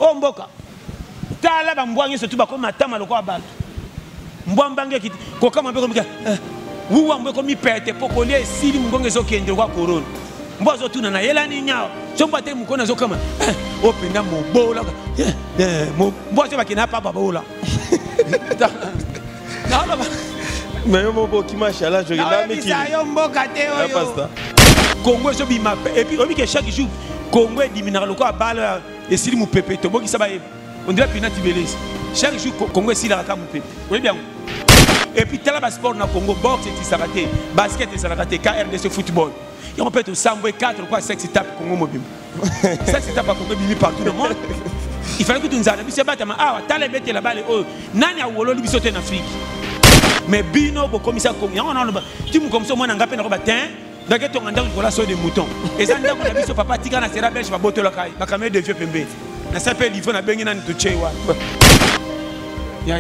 Oh mboka. Tala ba mbwangi surtout ba ko matama lokwa bato. Mbwambange kiti ko kama mbe ko mika. Wuwa mbe ko mi pete pokolie sili mungonge zo kende kwa corona. Mbozo tuna na yela ni nyao. Chomba te mukona zo kama. Openda mobola. Mbozo ba kina pa babola. Na ba. Mais yo mbo ki machala je regarde mais qui. Yo mboka te oyo. Congo so bi mape et puis obi que chaque jour Congo diminera lokwa bala et sili mu pepe to boki saba on dirait penalty belezi. Chaque jour Congo sili la ka mu pepe. Oui bien. Et puis tala ba sport na Congo boxe et s'arrêter, basket et s'arrêter, KRDC football. Et on peut te samboyer 4 quoi 6 étapes Congo mobile. 6 étapes à Congo bili partout dans le monde. Il fallait que tu nous arrives, c'est pas tellement ah tala bete la balle oh nani a wolo libisote en Afrique. Mais bino bo commissaire Congo, on a tu me comme ça moi na ngapé na ko batin, donc ton nganda ko la so de mouton. Et ça ndako na biso papa tika na sera belge ba botola kai, ba kamé de vieux pembe. Na s'appelle il faut na bengi na to chewa. Ya.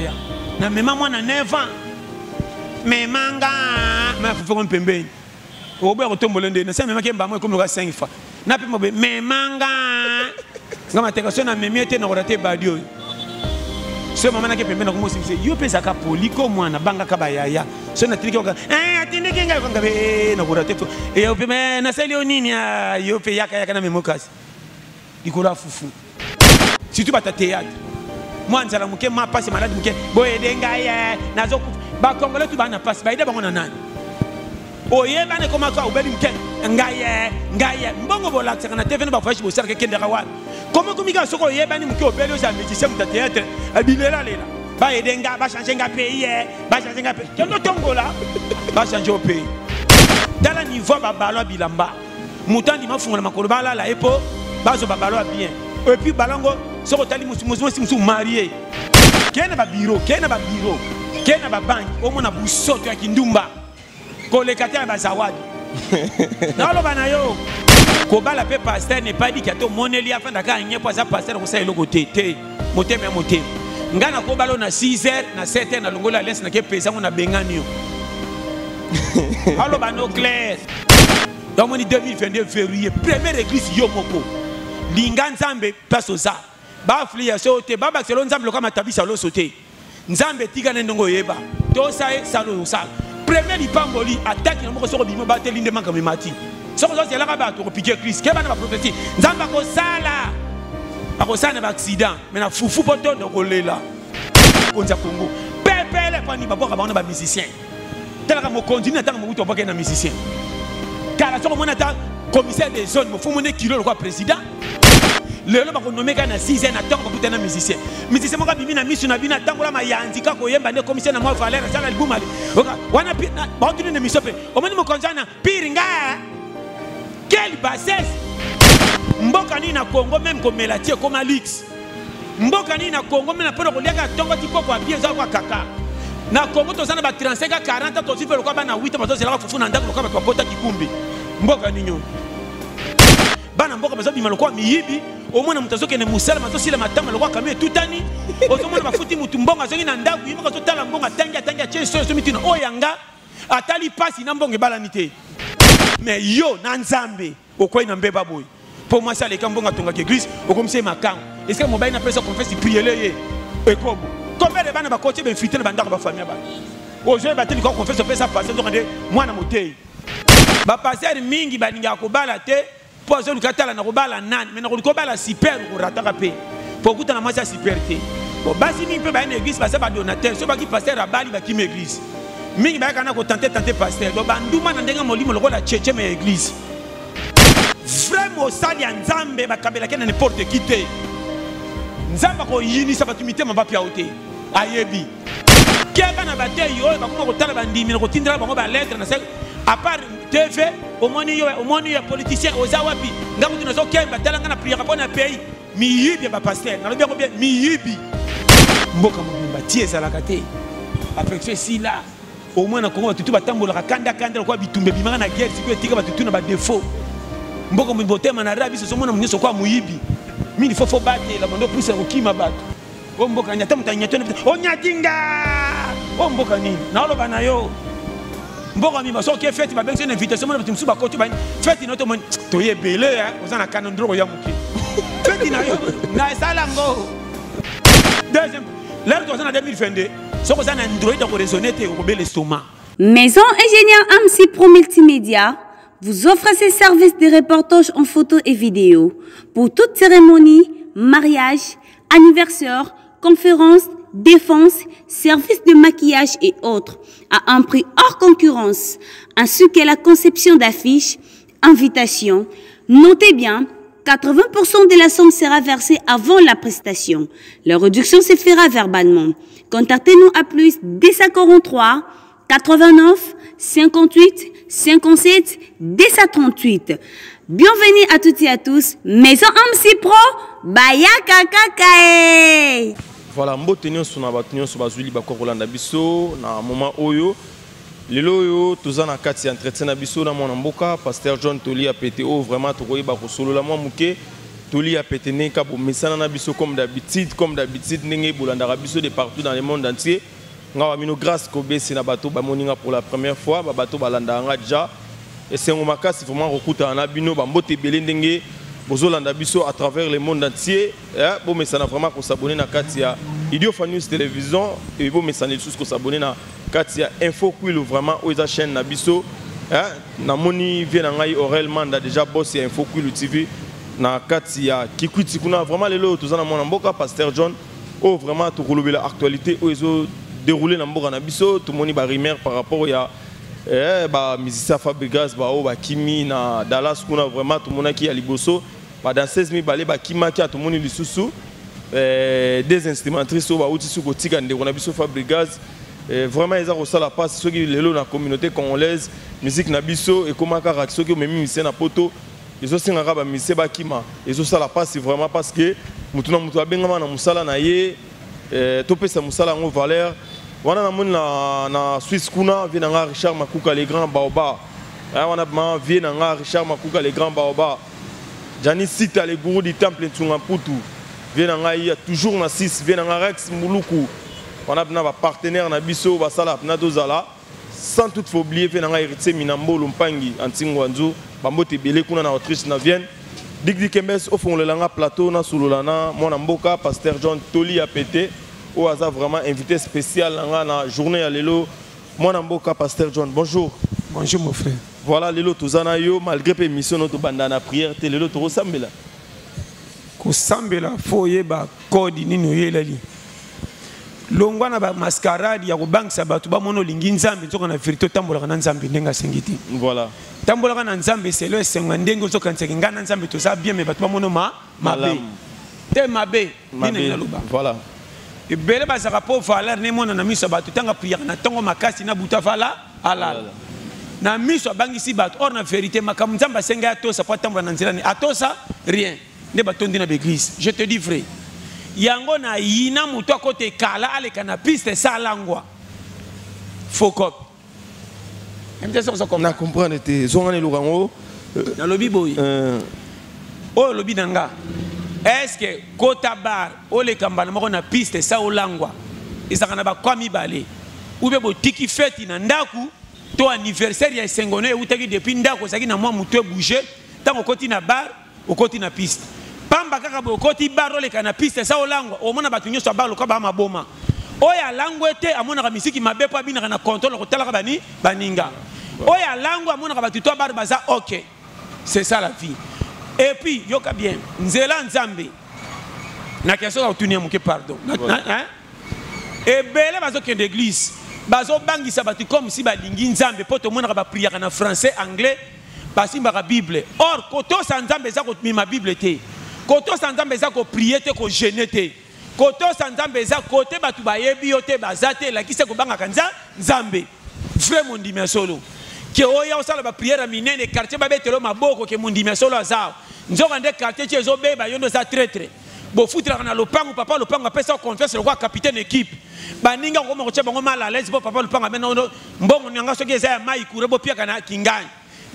Na mema moi na 9 ans. Mais manga ma faut faire un pembe. Au bout retombe ndé, na ça mema ke mba moi comme le 5 fois. Na pe mo be mais manga. Ngama teka so na memiete na roté badio. Ce moment que pembe na ko mo simse yo pesa ka poliko mwana banga ka bayaya. So na trike ka atinde kinga ko ngabe na roté et yo pembe na seli onini yo pe yaka na memokasi. Dikola fufu. Si tu vas ta théâtre. Moi nzala muke ma passe malade muke boye denga ya nazo ba congolais tu ba na passe ba ide bango na nani oye ba ne koma ka obeli muke ngaye mbongo bola tsaka na TV ba fashi bo sarke kende kawa comment komika soko oye ba ni muke obeli o sa méticien muta théâtre abilela lela ba edenga ba changer nga pays ba changer nga pays kendo tongola ba changer au pays dans le niveau ba balo bilamba mutandi mafunga makolo bala la epo ba zo ba balo bien et puis balongo soko tali musu marié kena ba bureau kena ba banque au mona busoto ya kindumba kolekata ba zawadi na lo bana yo ko bala pe pasteur n'est pas dit que to moneli afin daka nyepo za pasteur ko sa eloko te motema ngana ko balo na 6h na 7h na longola lens na ke pesa ngona bengani yo allo bano clair donc on 2022 février première église yo moko linga nzambe paso za ba flia sote baba selo nzambe lokama matabisa lo sote nzambe tika na ndongo yeba to sai salo sa premier lipamboli attaque na moko soko bimo ba te linde manka memati soko zo zela ka ba to piquer Christ ke bana ba prophétie nzambe ko sala akosana ba accident mais na fufu poto de kolela konza Congo pepele kwa ni baboka ba ba musicien tela ka mo continue atanga mo buto boka na musicien kala soko mona ta commissaire des zones mo fumu ne kilo le quoi président le lo ba ko nomeka na 6 ans na tango ba kutana musicien mo ka bimi na misu na bina tango la mayanzi ka ko yemba ne commissaire na mo valeur sala album ali oka wana ba otuni ne misope o mani mo konjana piringa quelle bassesse mboka ni na Congo même comme Melatie comme Alix mboka ni na Congo même na pona ko liaka tongo ti koko bien za kwa kaka na Congo to sana ba 35 à 40 to sifelo kwa bana 8 bazo zela fufu na ndako kwa ba pota kikumbi mboka ni nyo bana mboka bazo bima lokwa miyibi au moins mutazoke ne musala mazo sile matama lokwa kamé tutani ozomona bafuti mutu mbonga zongi na ndaku yimaka zo tala mbonga tanga cheso so mitina oyanga atali pasi na mbonge bala nité mais yo na nzambe okoi na mbeba boy pour moi ça les kambonga tonga ke église okomse makang est-ce que mobile na pesa confesse prier ye ekobo combien de bana ba coacher ben fité na bandako ba famille ba ozo ba teli ko confesse pesa passer donc ande mwana motei ba passer mingi baninga ko bala te pour zo lukatala na ko bala nani mais na ko bala super ko rataka pe pour kuta na mwasa super te bon basi mingi pe ba na église ba sa ba donateur so ba ki passer abali ba ki église mingi ba kana ko tenter passer donc banduma na ndenga molimo lokola cheche me église vraiment sali ya nzambe bakabela kena n'importe qui te nzamba ko yini sa batumite mabapi ya ote ayebi keba na batei yo bakoma ko tala bandimi ko tindira bango ba lettre na sa à part TV omoni yo politicien oza wapi ngamu tunazo kemba tala ngana prière pour na pays miyibi ba pasteur na lobi ko bien miyibi mboka mobimba tie ezalaka te après que si là au moins na Congo tutu batambola kanda ko bitumbe bimanga na guerre siko etika batutu na ba défaut mboko mbotema na rabi so mona munyeso kwa muyibi mimi fofo bate la bando pusa kokima bato o mboka nyata mutanyatona o nyatinga o mboka nini na lo bana yo mboka mi baso ke fête ba bense une invitation mona musuba ko to ba fête noto mon to yebele ozana kanon ndro ya muke Deuxième, l'heure en 2022, ce qu'on a un Android pour raisonner et l'estomac. Maison Ingénieur AMSI Pro Multimédia vous offre ses services de reportage en photo et vidéo pour toute cérémonie, mariage, anniversaire, conférence, défense, services de maquillage et autres à un prix hors concurrence, ainsi que la conception d'affiches, invitations. Notez bien, 80% de la somme sera versée avant la prestation. La réduction se fera verbalement. Contactez-nous à plus 243 89 58 57 238. Bienvenue à toutes et à tous. Maison AMSI Pro, Bayaka Kakae. Voilà, mbote nyonso na bato nyonso bazwili bakolanda biso na moment oyo. Lelo yo toza na kati ya entretien na biso na mwana mboka Pasteur John Toli a pété o vraiment tokoyi ba kosolola mwa muke Toli a pété ne ka bo mesana na biso comme d'habitude ndenge bolandaka biso de partout dans le monde entier. Ngawa mino grâce ko besi na bato ba moninga pour la première fois ba bato balanda nga déjà et c'est un makasi vraiment rokuta na bino ba mbote belé ndenge bozolanda biso à travers le monde entier bo mesana vraiment ko s'abonner na kati ya Idio News Télévision et bo mesana tous ko s'abonner na Katia Info Quill vraiment aux chaîne Nabiso na moni vient ngai Aurel Manda déjà boss Info Quill TV na Katia Kikwiti kuna vraiment lelo tozana mona mboka Pasteur John oh vraiment to relever la actualité où ils ont déroulé na mboka na biso tout moni ba rumeur par rapport ya ba musicien Fabregas ba o ba Kimi na Dallas kuna vraiment tout mona ki ya liboso ba dans 16000 balé ba Kimaki tout moni lisusu des instrumentrices ba outi su ko tika ndeko na biso Fabregas. Vraiment ils ont reçu la passe ceux qui les dans la communauté congolaise musique nabiso et comment car ceux qui même musicien na poto ils ont singa ba musicien ba kima ils ont ça la passe vraiment parce que mutuna mutu abengama na musala na ye topesa musala ngo valeur wana na moni na Suisse kuna vient nga Richard Makuka les grands baoba wana ma vient nga Richard Makuka les grands baoba Jani cite les gourous du temple Ntunga Putu vient nga il y a toujours na 6 vient nga Rex Muluku. On a un partenaire na biso basala na dozala sans toute faut oublier venanga héritier Minambo Lumpangi Antingwanzu bambote belé kuna na Autriche na Vienne dik kembes au fond le langa plateau na sulolana mon mboka Pasteur John Toli a pété au hasard vraiment invité spécial na journée à lelo mon mboka Pasteur John bonjour. Bonjour mon frère. Voilà lelo tozana yo malgré permission notre bandana prière te lelo to resambela ko sambela foye ba code nino yelali longwa na ba mascarade ya kobangisa bato ba mono lingi nzambe nzoka na vérité tambola kana nzambe ndenga sengiti voilà tambola kana nzambe c'est le senga ndengo nzoka nseki ngana nzambe to za bien mais bato ba mono mabe te mabe nina luba voilà e bele ba za rapport valeur ne mona na miso bato tanga prière na tongo makasi na buta vala alala na miso bangisi bato or na vérité makam nzamba senga atosa po tambola na nzela ni atosa rien ne batondi na l'église je te dis vrai yango na yina mutu akote kala aleka na piste salangwa fokop na comprendre te zongane lukango na lobi boy o lobi nanga est-ce que kota bar ole kambana moko na piste sa olangwa isaka na ba kwa mibale ube botiki feti na ndaku to anniversaire ya sengone utaki depuis ndako saki na mwa mutu bouger tango koti na bar okoti na piste pamba kaka bokoti barole kana piste sa olangwa omona batu nyoso balo ka ba maboma oya langwe te amona ka misiki mabepo abina kana contrôle ko talaka bani baninga oya langwa amona ka batu to bar baza OK c'est ça la vie et puis yoka bien nzela nzambe na question ka tunia muke pardon hein et bele bazo ke d'église bazo bangisa batu comme si balingi nzambe poto mona ka ba prière na français anglais basimba ka bible or koto sa nzambe za ko ma bible te koto sanzambe za ko prier te ko jeûner te koto sanzambe za côté batu bayebi yo te bazate la kise ko banga kanza nzambe vrai mon ndimi solo ke oya osala ba prière minene quartier babetelo maboko ke mon ndimi solo azao nzoka nde quartier tie zo beba yondo za traître bo futra na lopango papa lopango apesa confiance le roi capitaine équipe baninga ko mo cheba ngoma la l'aise bo papa lopango bena mbongo nyanga soki eza ya mai kure bo pia kana kingani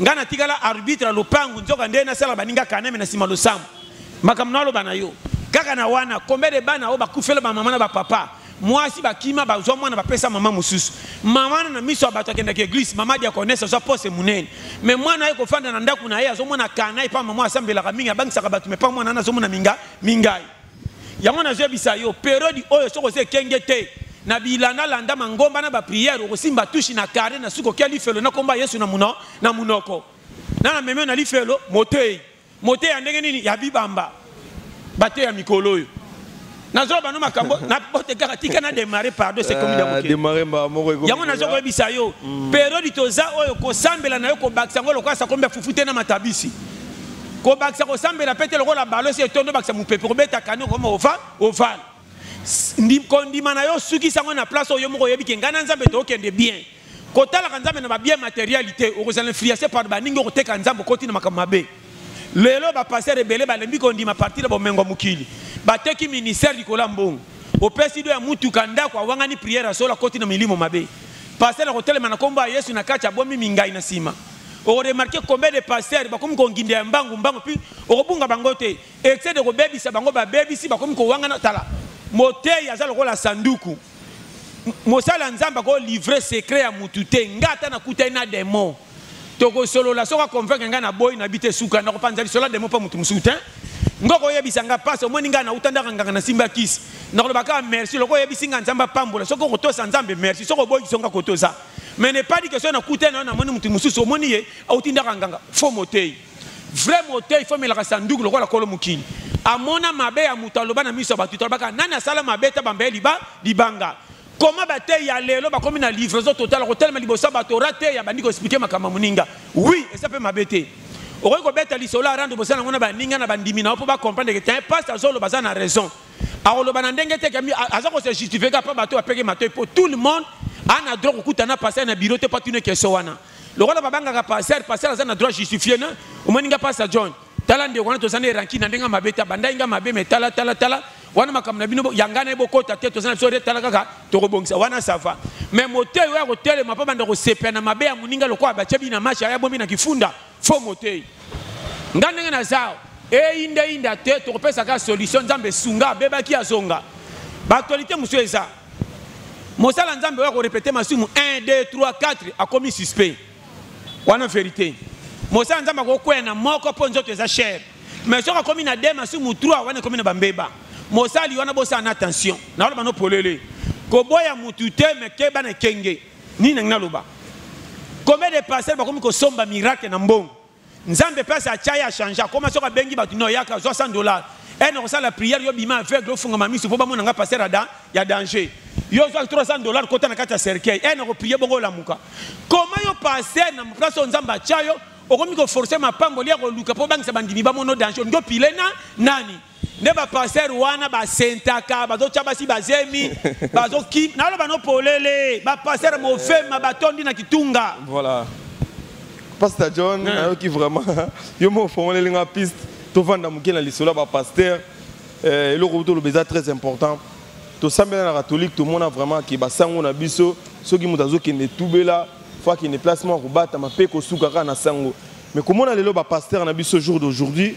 ngana tikala arbitre lopango nzoka nde na sala baninga kaneme na sima losambo makamnalo bana yo kaka na wana combien de bana o bakufela ba mama na ba papa moi si bakima bazwa mwana bapesa mama mususu mama na miso abato kenda ke église mama dia connaître ça pose munene mais mwana yeko fanda na ndaku na ye azomona kana pa mama asambela kaminga bangisaka bato mais pas mwana na azomona mingai yango na zebisa yo période oyo soko se kenge te na bilanda landa mangomba na ba prière okosimba tushi na kare na suko kali felo na komba Yesu na munoko na meme na lifelo motei ya ndenge nini ya bibamba bate ya mikolo yo nazo bano makambo na pote karatika na démarrer pardon c'est comme il démarrer ba moko yango nazo ko ebisa yo période toza oyo ko sambela na yo ko bakisa ngolo kwa sa kombe fufute na matabisi ko bakisa ko sambela pete loko la balo se tondo bakisa mupepe ko beta kano ko oval ndim kondima na yo suki sango na place oyo moko yebi ke ngana nzambe to okende bien kotala kanzambe na ba bien matérialité okozala influencé par ba ningo koteka nzambe koti na makamabe lelo ba passer rebelle ba lembi kondima partir bo mengo mukili bateki ministère likola mbongo opesi do ya mutu kanda kwa wangani prière sola koti na milimo mabe passer la hotel na komba Yesu na kacha bomi mingai na sima o remarquer combien de pasteurs bakomi ko nginde ya mbangu pi okobunga bangote excès de kobebisa bango ba bebisi bakomi ko wangana tala motei azalo ko la sanduku mosala nzamba ko livrer secret ya mutu te ngata na kuta ina démon toko solo la soka convaincre nga na boy na bite suka na ko panzali sola démon pa mutu musuta ngoko yebisa nga passe omoni nga na utanda nga na simba kisi na ko baka merci loko yebisinga nzamba pambola soko ko tosa nzambe merci soko boy songa ko tosa mais ne pas dit que na kuta na moni mutu mususu omoni ye autinda nga faux motei vrai motei faut me la sanduku loko la kolo mukini amona mabe ya mutu aloba na miso batu tolbaka nana sala mabe ta bambe libanga comment bataille ya lelo ba comme na livraison totale ko tellement libosa bato raté ya bandi ko expliquer makama muninga oui et ça peut m'abêter oko ko beta li sola rando bosana ngona ba ninga na bandimi na po ba comprendre que t'es pasteur zolo bazana raison alors ba ndenge te kami azako se justifier ka bato apeke mato pour tout le monde ana droit kokutana passer na bureau te pas une question wana le roi babanga ka passer azana droit justifier na o moninga pasteur John tala ndio kwana tozana ranki na ndenga mabeta banda inga mabe metala tala wana makamna bino yangana ebo kota te tozana so tala kaka tokobongisa wana sava mais motei wa ko tele mapa banda ko sepa na mabe ya muninga lokwa bachebi na macha ya bombi na kifunda fo motei ngana na zao inda te tokopesa ka solution nzambe sunga beba ki azonga ba actualité musu eza mosala nzambe wa ko répéter masumu 1 2 3 4 a commis suspect wana vérité mosala nzambe ko kwena moko po nzoto eza cher mais soka komi na dema su mutrua wana komi na bambeba mosali wana bosa na attention na wala bano polele ko boya mutu te me ke bana kenge ni na loba combien de pasteurs ba komi ko somba miracle na mbongo nzambe pesa achaya changer koma soka bengi batu no yaka $60 et non ça la prière yo bima aveugle ofunga mamisu po ba mona nga passer ya danger yo zo $300 kota na kata cercueil et non prier bongo la muka comment yo passer na place nzamba chayo okomi ko forcer mapambo lia ko luka po bangisa bandimi ba mono danger ndo pile na nani ne ba passer wana ba sentaka ba zo chaba si bazemi ba zo ki na lo ba no polele ba passer mo fema batondi na kitunga voilà pasteur John qui vraiment yo mo formé linga piste to vanda mukena lisola ba pasteur le retour le beza très important to sambela na catholique tout monde vraiment qui ba sango na biso soki mutazo kende tubela fois qu'il y a un déplacement pour battre ma paix na sango mais comment on a le pasteur na biso jour d'aujourd'hui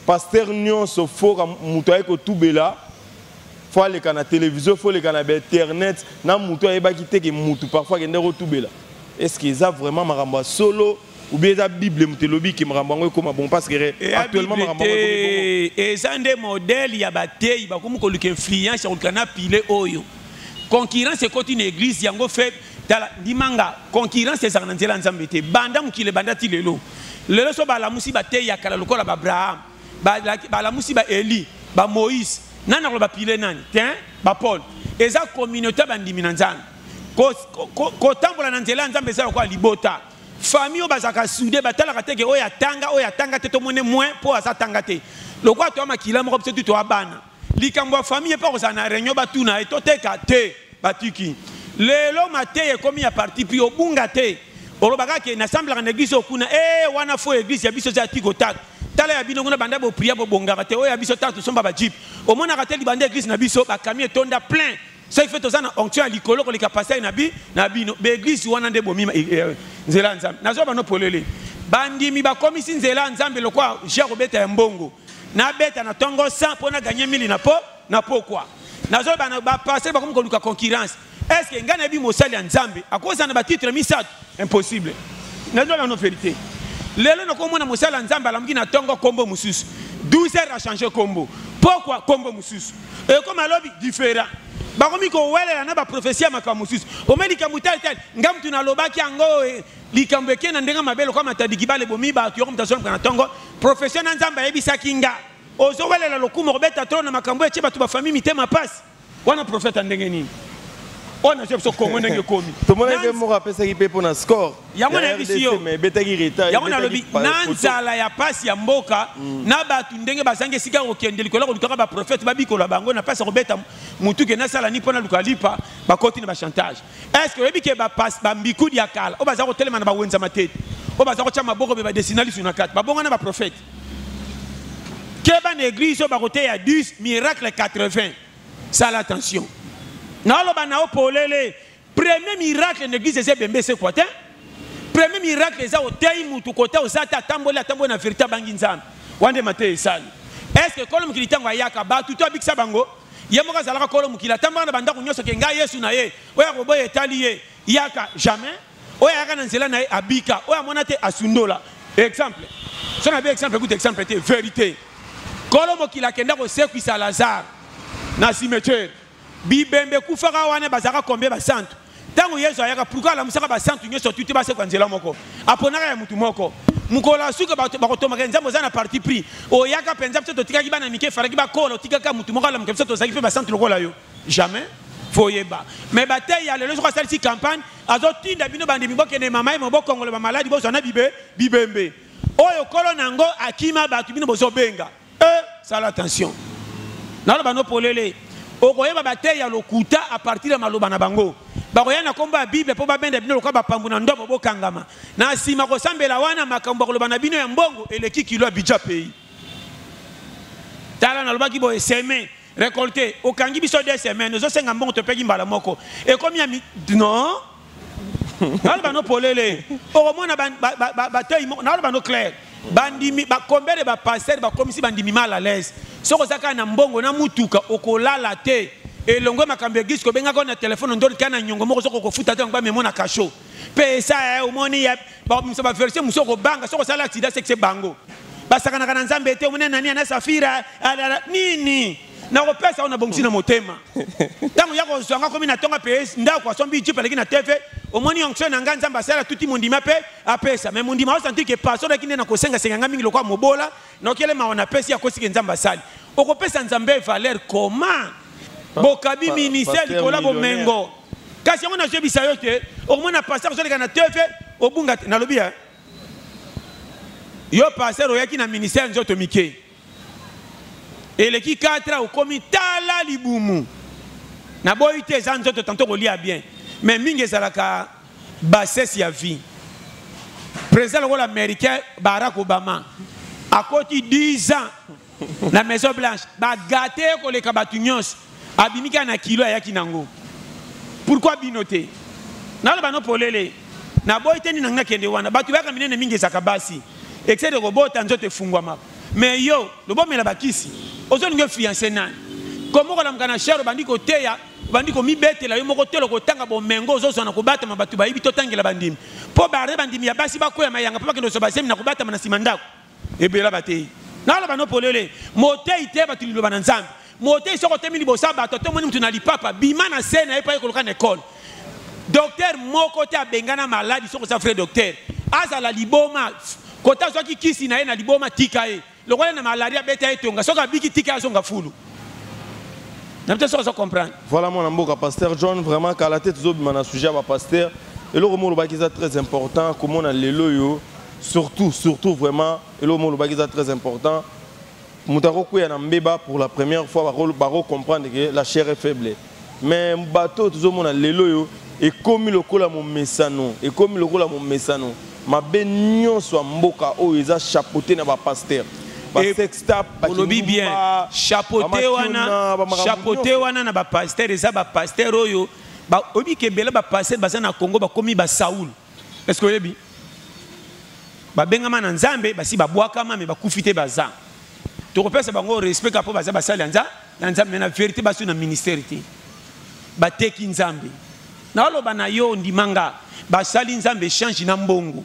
pasteur nyon so fo mutoye ko tubela faut aller kana télévision faut aller kana internet na mutoye ba kite ke mutu parfois kende ko tubela est-ce qu'ils a vraiment maramba solo ou bien la bible mutelobi ki maramba ngo comme bon parce que actuellement maramba ngo et ça des modèles ya batei ba comme ko luke influence ko kana pile oyo concurrence c'est côté une église yango fait dala dimanga concurrence c'est ça na nzela nzambe te banda mukile banda ti lelo so bala musi batei ya kala lokola ba Abraham bala musi ba Eli ba Moïse nana ko ba pile nani tiens ba Paul eza communauté bandimi na nzambe ko tambola na nzela nzambe za ko libota famille bazaka soudé batala kateke oya tanga te to mone moins po asa tanga te lokwa to makila moko pse to abana likambo famille pa ko sana réunion batuna etoteka te batiki lelo mateye komi ya parti puis obunga te olobaka ke na assemble en église okuna wana fo église ya biso za tiko tak tala ya bino ngona banda bo prier bo bonga te oya biso tak to somba ba jeep omona ka te libanda église na biso ba camion tonda plein ça fait to zana onction ya likolo ko lika passer na bino be église wana nde bomima nzela nzambe nazo bano polele bandimi ba komisi nzela nzambe lokwa Jean Robert ya mbongo na beta na tongo 100 pona gagner 1000 na po quoi nazo ba passer ba comme koluka concurrence. Est-ce que ngana bi mosali ya nzambe à cause na ba titre misato impossible. Nazo la non vérité. Lelo no komona mosali ya nzambe alamuki na tongo kombo mususu. 12 heures a changé combo. Pourquoi combo mususu? Et comme alobi différent. Ba komi ko wele na ba prophétie makambo mususu. O meli kamutal tel ngam tuna lobaki ango likambo ke na ndenga mabelo kwa matadiki bale bomi ba tu yokomtaso na tongo professionnel nzambe yebisa kinga. Ozo wele la lokumo robeta tro na makambo eche ba tu ba famille mitema passe. Wana prophète ndenge nini? On a fait ce qu'on a commis. Tout le monde a fait rappel ça qui peut pour un score. Il y a mon ambition. Mais betagi reta. Il y a mon lobby. Nanzala ya passe ya mboka. Na ba tundenge basange sika okende likola ko lukaka ba prophète babi ko la bango na passe robeta mutu ke na sala ni pona lukalipa ba koti na ba chantage. Est-ce que ebi ke ba passe ba mbiku dia kala. O baza ko telema na ba wenza matete. O baza ko chama boko be ba dessinali sur na carte. Ba bonga na ba prophète. Ke ba l'église ba côté ya 10 miracle 80. Ça l'attention. Premier miracle de l'église c'est Bembe c'est quoi? Premier miracle c'est au tei mutu côté au sata tambola tambola na vérité bangi nzambe. Wande mate sali. Est-ce que kolom kilitangwa yaka ba tuto abikisa bango? Yemoka zalaka kolom kila tambola na banda kunyoso ke nga Yesu na ye. Oya ko boye taliye yaka jamais. Oya yaka na nzela na ye abika. Oya monate asundola. Exemple. Si on a bien exemple, écoute exemple était vérité. Kolom kila kenda ko sekwisa Lazare na cimetière. Bibembe kufaka wana bazaka combien ba santu tango Yesu ayaka pourquoi la musaka ba santu nyoso tuti ba se kwanzela moko aponaka ya mutu moko mukola suka ba kotoma nzambo za na parti pris o yaka penza pso tika ki bana mike faraki ba kola tika ka mutu moko la mke pso to zaki fe ba santu lokola yo jamais foyeba mais bataille ya lelo kwa salisi campagne azotinda bino bandi miboke ne mama mo boko ngolo ba maladi bo zona bibembe oyo kolo nango akima ba tu bino bozo benga ça l'attention na ba no polele okoyeba bataille ya lokuta à partir de maloba na bango bakoya na komba bible po babenda bino lokoba pambu na ndobo bokangama na sima ko sambela wana makambo koloba na bino ya mbongo eleki kilo abidja pays tala na lobaki bo semaine récolter okangi biso 2 semaines ozo senga mbongo to peki mbala moko e komi non na no polele okomona bataille na no clair bandimi ba combien de ba passer ba komisi bandimi mal à l'aise soko zaka na mbongo na mutuka okolala te elongwe makambe gis ko benga ko na telefone ndoli kana nyongo moko soko ko futa te ngba memona kasho pesa omoni ya ba msaba verser musoko banga soko sala accident c'est bango basaka na kana nzambe te omone nani na safira nini na ko pesa ona bongisi na motema tango yako zwanga ko mina tonga PS nda kwa sombi jipe lekina TV omoni onction na nganza mbasala tuti mondima pe apesa mais mondima o sentir que passer qui na ko senga senga mingi lokwa mobola na okele maona pesa ya kosiki nzamba sali oko pesa nzambe valeur comment bokabi ministère likola bomengo kasi on a jebi sayote omona passer zo lekana TV obunga na lobia yo passer oyaki na ministère nzoto mike et qui 4 au comité la libumu na boite za nzoto tanto kolia bien mais mingi ezalaka bassesse ya vie président de l'américain Barack Obama a côté 10 ans na Maison Blanche ba gâté ko le kabatunyos abimika na kilo ya kinango pourquoi binoté na le bano polele na boite ni nanga kende wana batu baka minene mingi ezaka basi excès de robot nzoto fungwa map mais yo le bon mela bakisi ozo ninge fiancé nan comment ko lamkana cher bandiko teya bandiko mibetela yo moko telo ko tanga bomengo ozo na kubata mabatu bayibi to tangela bandimi po bare bandimi ya basi bakoya mayanga papa kendo so basemi na kubata na simandako ebela batei na la bano polele motei te batu lilo bananzambe motei soko temini bosaba to moni mtu na lipapa bima na sena epa ko lokana école docteur moko te abengana maladi soko sa frère docteur azala liboma kota soki kisi na ye na liboma tika ye lokola na malaria beta etonga soka biki tika azonga fulu na peut ça comprendre voilà mon amboka pasteur John vraiment qu'à la tête zobima na sujet ba pasteur et le mot lobaki ça très important comment on a lelo yo surtout vraiment et le mot lobaki ça très important mutako kuya na mbeba pour la première fois baro comprendre que la chair est faible mais bateau tout monde lelo yo et comme le kola mon mesano et comme le kola mon mesano ma benyon soit mboka o eza chapeauté na ba pasteur ba sexta ba lobi bien chapeauté wana na ba pasteur eza ba pasteur oyo ba obi ke bela ba pasteur baza na Congo ba komi ba Saoul est-ce que oyebi ba benga na nzambe basi ba bwaka ma me ba kufite baza to ko pesa bango respect ka po baza ba sala nza na nzambe na vérité basu na ministère te bateki nzambe na oloba na yo ndimanga basali nzambe change na mbongo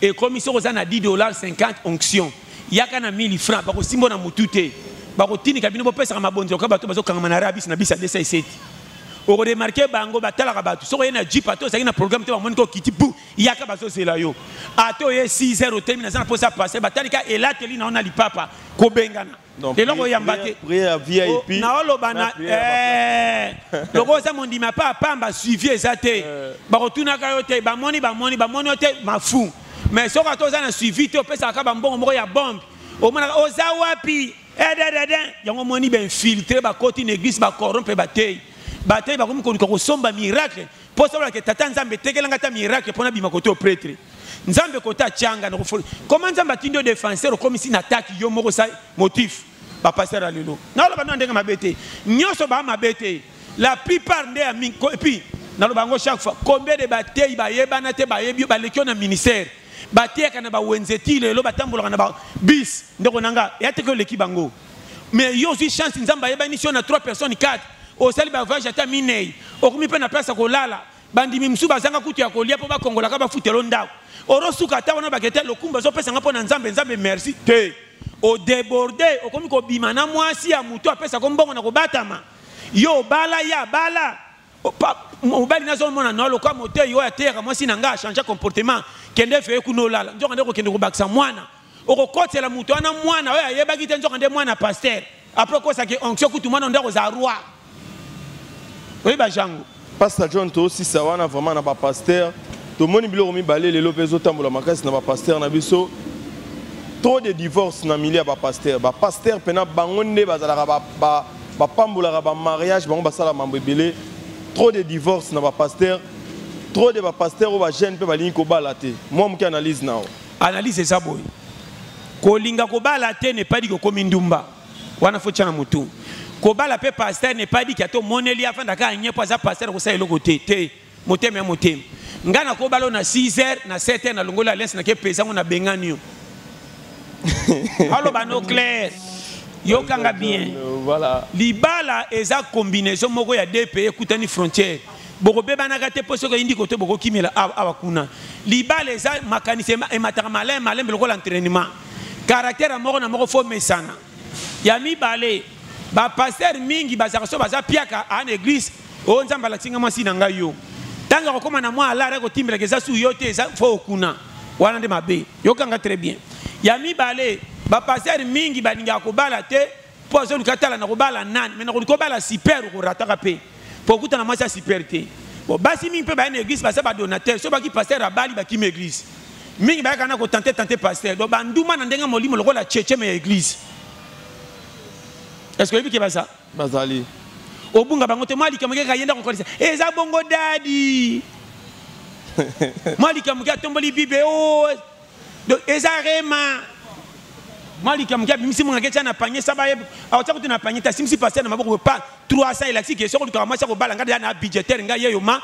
et comme ça oza na $10 50 onction yaka na 1000 francs bako simbo na mutu te bako tini kabino bo pesa ma bonzo ka bato bazo kanga na rabis na bisa 207 o remarquer bango batala ka bato soko yena jipa to ça na programme te ba moniko kiti bu yaka bazo zela yo ato ye 6h termine na posa passer batalika elateli na ona lipapa ko bengana et loko yambate prière VIP na oloba na loko za mondima pa pamba suivi ezate bako tunaka yo te ba moni te mafu mais soko to za na suivi te pesa ka ba mbongo moko ya bombe o mona oza wapi yango moni ben filtré ba koti une église ba corrompre ba tei ba komi ko somba miracle po sabola ke tata nzambe tekelanga ta miracle pona bima koto prêtre nzambe kota changa na ko comment nzambe tindo défenseur comme si na attaque yo moko sa motif ba passer à lelo na lo ba ndenga mabete nyoso ba mabete la plupart nde ami et puis na lo bango chaque fois combien de batei ba yebana te ba yebi ba lekio na ministère bateka na ba wenzeti lelo batambola na ba bis ndeko nanga yate ko leki bango mais yo aussi chance nzamba yeba mission na 3 personnes 4 au sali ba voyage ata minei okumi pe na place ko lala bandimi msuba zanga kutu ya kolia po ba kongola ka ba futelo ndako orosuka ata wana bakete lokumba zo pesa ngapo na nzambe merci te o déborder okomi ko bima na mwasi ya mutu apesa ko mbongo na ko batama yo bala ya bala mobali nazo mona na lokwa mote yo ya terre mwasi nanga changer comportement kende fe kuno lala njoka ndeko kende ko bakisa mwana okokotela mutu ana mwana oya yebaki te njoka nde mwana pasteur après quoi ça que onction kutu mwana ndeko za roi oui ba jango pasteur John to aussi ça wana vraiment na ba pasteur to moni biloko mi balé lelo pezo tambola makasi na ba pasteur na biso trop de divorce na milieu ba pasteur pena bangonde bazala ba pambola ba mariage bango basala mambebele trop de divorce na ba pasteur trop de ba pasteur ou ba jeune pe balingi ko balate moi mki analyse nao analyse ça boy kolinga ko balate ne pas dit ko komi ndumba wana fo tchana mutu ko bala pe pasteur ne pas dit que to moneli afanda ka nyepo za pasteur ko sa eloko te moteme ngana ko balo na 6h na 7h na longola lens na ke pesa ngona bengani yo allo bano clair yo kanga bien voilà libala eza combinaison moko ya deux pays kutani frontière boko bebana kate poso ko indi ko to boko kimela awakuna libala eza makanise e mataka malem loko l'entraînement caractère moko na moko fo mesana ya mibale ba pasteur mingi bazaka so baza piaka en église o nzamba la tinga masi na ngai yo tanga ko koma na mwa ala ko timbela ke za su yo te za fo okuna wana nde mabe yo kanga très bien ya mibale ba pasteur mingi baninga ko bala te po zo lukatala na ko bala nani mais na ko bala super ko rataka pe po kuta na mwasa super te bo basi mingi pe ba na église ba sa ba donateur so ba ki pasteur abali ba ki me église mingi ba kana ko tenter pasteur do ba nduma na ndenga molimo loko la cheche me église est-ce que vous avez ça bazali obunga bango te mali kamuke kayenda ko kolisa eza bongo dadi mali kamuke tomboli bibe o donc eza rema mali kamuke bimisi munga kecha na panye sabaye awata ko na panye ta simsi passer na maboko pas 300 elaki ke soko luka masa ko bala ngada na budgetaire nga yeyo ma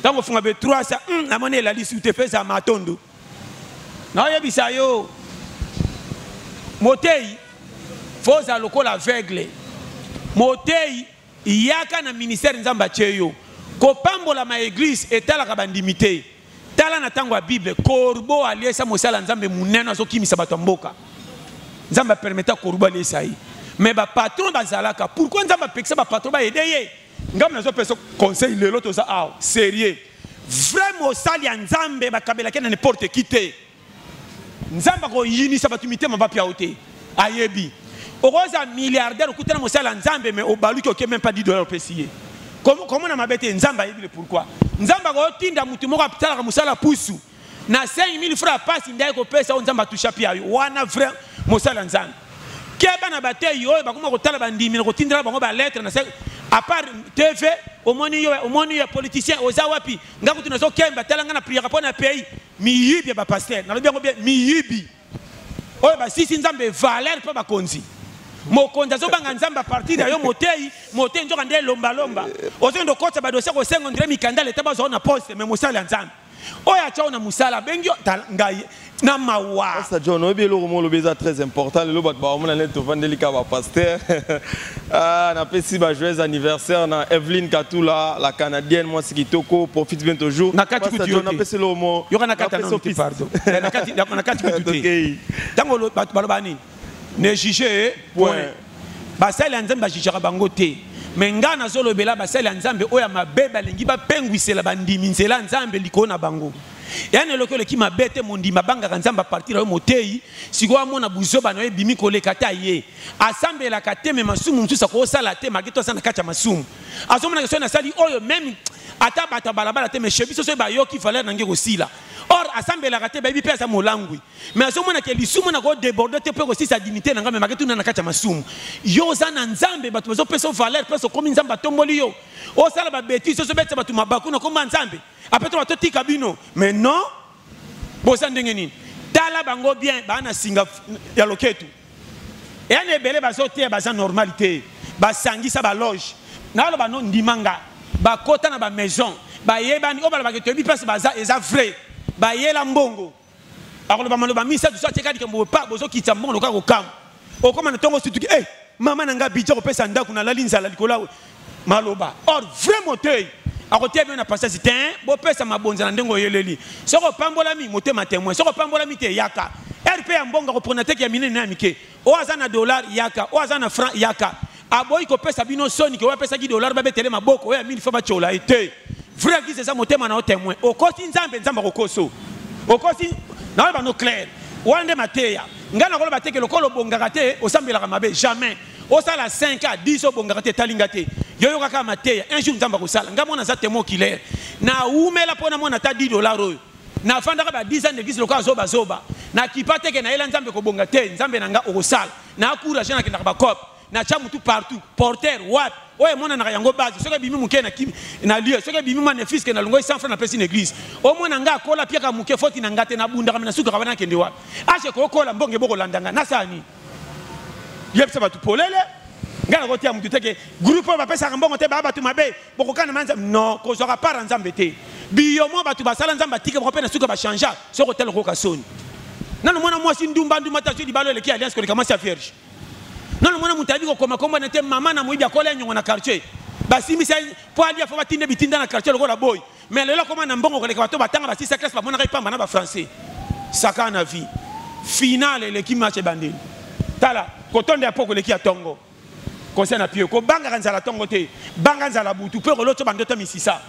tango funga be 300 na mone la lisi te pesa matondo na yebisa yo motei foza lokola aveugle motei yaka na ministère nzamba cheyo ko pambola ma église etala ka bandimité tala na tango ya bible korbo aliesa mosala nzambe munene so kimisa bato mboka nzamba permeta korbo aliesa yi mais ba patron bazalaka pourquoi nzamba pekisa ba patron ba aider ngam na zo peso conseil lelo to za aw sérieux vraiment sali ya nzambe ba kabela kena n'importe qui te nzamba ko yinisa batumité mabapia ote ayebi okoza milliardaire okutana mosala nzambe mais obaluki oke même pas $10 pesier comment na mabete nzamba yebile pourquoi nzamba ko tinda mutu moko apitala ka mosala pusu na 5000 francs passe ndai ko pesa o nzamba tusha pia wana vrai mosala nzambe keba na bate yo bakoma ko tala bandimi ko tindra bango ba lettre na à part TV omoni yo politicien oza wapi ngaku tunazo kemba tala ngana prière pour na pays miyibi ba pasteur na lobi ngo bien miyibi oyo ba sisi nzambe valeur pa bakonzi mokonza zo banga nzamba partir ya yo motei njoka nde lomba ozo ndo kota ba dossier ko sengo ndire mikanda leta ba zo na poste mais musala nzambe oya cha na musala bengyo ngai na mawa Pasteur John obi le romo le beza très important le bat ba on allait te vendre lika ba pasteur na pesi ba joyeux anniversaire na Evelyn Katula la canadienne moi Sikitoko profite bien toujours Pasteur John na pesi le romo yo kana kata non pardon na kati kututé tango lo bat balobani ne juger point ba sala nzambe ba juger bango te mais ngana solo bela ba sala nzambe oya mabeba lingi ba pengwisela bandimi nzela nzambe likona bango yani lokole ki mabete mondi mabanga kanzamba partir au motei siko amona buzoba no ebimi koleka ta ye asambela kateme masumu mtusa ko sala te magito sana kacha masumu azomona ke sona sali oyo même ata bata balabala te meshebiso so ba yoki fallait nange ko sila or asambela kate ba bi pesa molangwi mais azomona ke lisumu na ko déborder te pe ko sisa dignité nanga me magito na kacha masumu yo zana nzambe batu bazo pesa valeur pesa komi nzamba tomboli yo o sala ba beti so beta batu mabaku na komba nzambe après toi tu kabino mais non bosa ndenge nini tala bango bien bana singa ya loketu et ane belé bazote baza normalité basangisa ba loge na lo bano ndimanga ba kota na ba maison ba yebani o bala ba ketebi passe baza eza vrai ba yela mbongo akolo ba maloba misa tu sote kadi kembo pa bozo kitsa mbongo loka ko kam o koma na tongo situki mama nanga bija ko pesa ndaku na lalinzala likola maloba or vrai moteur a côté bien na passer c'est bo pesa mabonza na ndengo yeleli soko pambola mi motema témoin soko pambola mi te yaka RP ya mbonga ko pronate ki ya minene na mike o azana dollar yaka o azana franc yaka aboyi ko pesa bino soni ko pesa ki dollar ba betele maboko ya 1000 fois ba chola ete vrai qui c'est ça motema na témoin o kosi nzambe nzamba ko koso o kosi na ba no clair wande mateya ngana ko ba teke lokolo bonga te o sambela ka mabe jamais o sala 5 à 10 o bonga te talingate yoyo kaka mateya un jour nzamba ko sala ngamona za témoin killer na umela pona mona ta $10 oyo na fanda ka ba 10 ans d'église lokala zoba na kipate ke na ela nzambe ko bonga te nzambe nanga o sala na courage na kinaka ba cop na chamu tout partout porteur wap oye mona na yango base soka bimi muke na lieu soka bimi mane fils ke na longo 100 francs na pesi église o mona nga kola pia ka muke foti na ngate na bunda na suka bana kende wap ache ko kola mbonge boko landanga na sani yepsa batu polele ngana ko tia mutu teke groupe ba pesa mbongo te ba batu mabe boko kana manza non ko zora para nzambe te biyomo batu basala nzamba tike boko pena suka ba changer soko tel ko kasoni nanu mona mwasi ndumba ta di balo le ki alliance ko le commence à vierge nanu mona mutabi ko koma komba na te mama na muibi akola nyongo na quartier basi misa po ali afo batinde bitinda na quartier ko la boy mais lelo koma na mbongo ko le bato batanga ba 6 classe ba mona kai pamba na ba français saka na vie finale le ki match bandeli tala kotonde apoko le ki atongo conseil na pied ko banga kanzala tongo te banga nzala butu pe ko loto bandoto misisa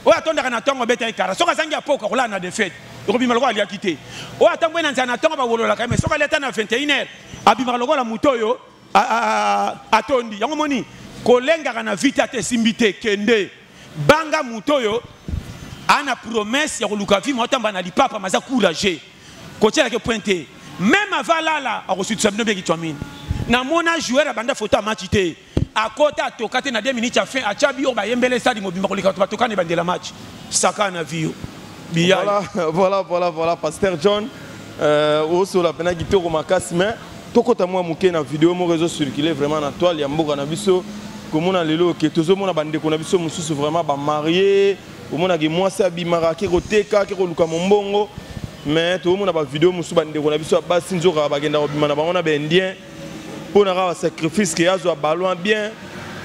o atonda kana tongo beta ikara soka zangi apoko ko la na défaite ko bima loko ali akité o atambo na nzana tongo ba wolola ka mais soka leta na 21h abima loko la mutoyo atondi yango moni ko lenga kana vite ate simbite kende banga mutoyo ana promesse ya ko luka vi motamba na lipapa maza courage ko tiela ke pointer même avalala a reçu tsabno be kitwamini na mona joueur a banda photo a match te a kota tokate na 2 minutes à fin a chabi o ba yembele stade mobimba ko lika to tokane bandela match saka na vio voilà pasteur John au sur la pena kitoko makasi mais tokota moi muke na vidéo mo réseau circuler vraiment na toile ya mboka na biso komona lelo ke tozomona bande ko na biso mususu vraiment ba marié komona ke mwasi abimara ke koteka ke koluka mombongo mais tozomona ba vidéo mususu bande ko na biso basi nzoka bagenda kobima na bango na bendien pour na sacrifice que azo ballon bien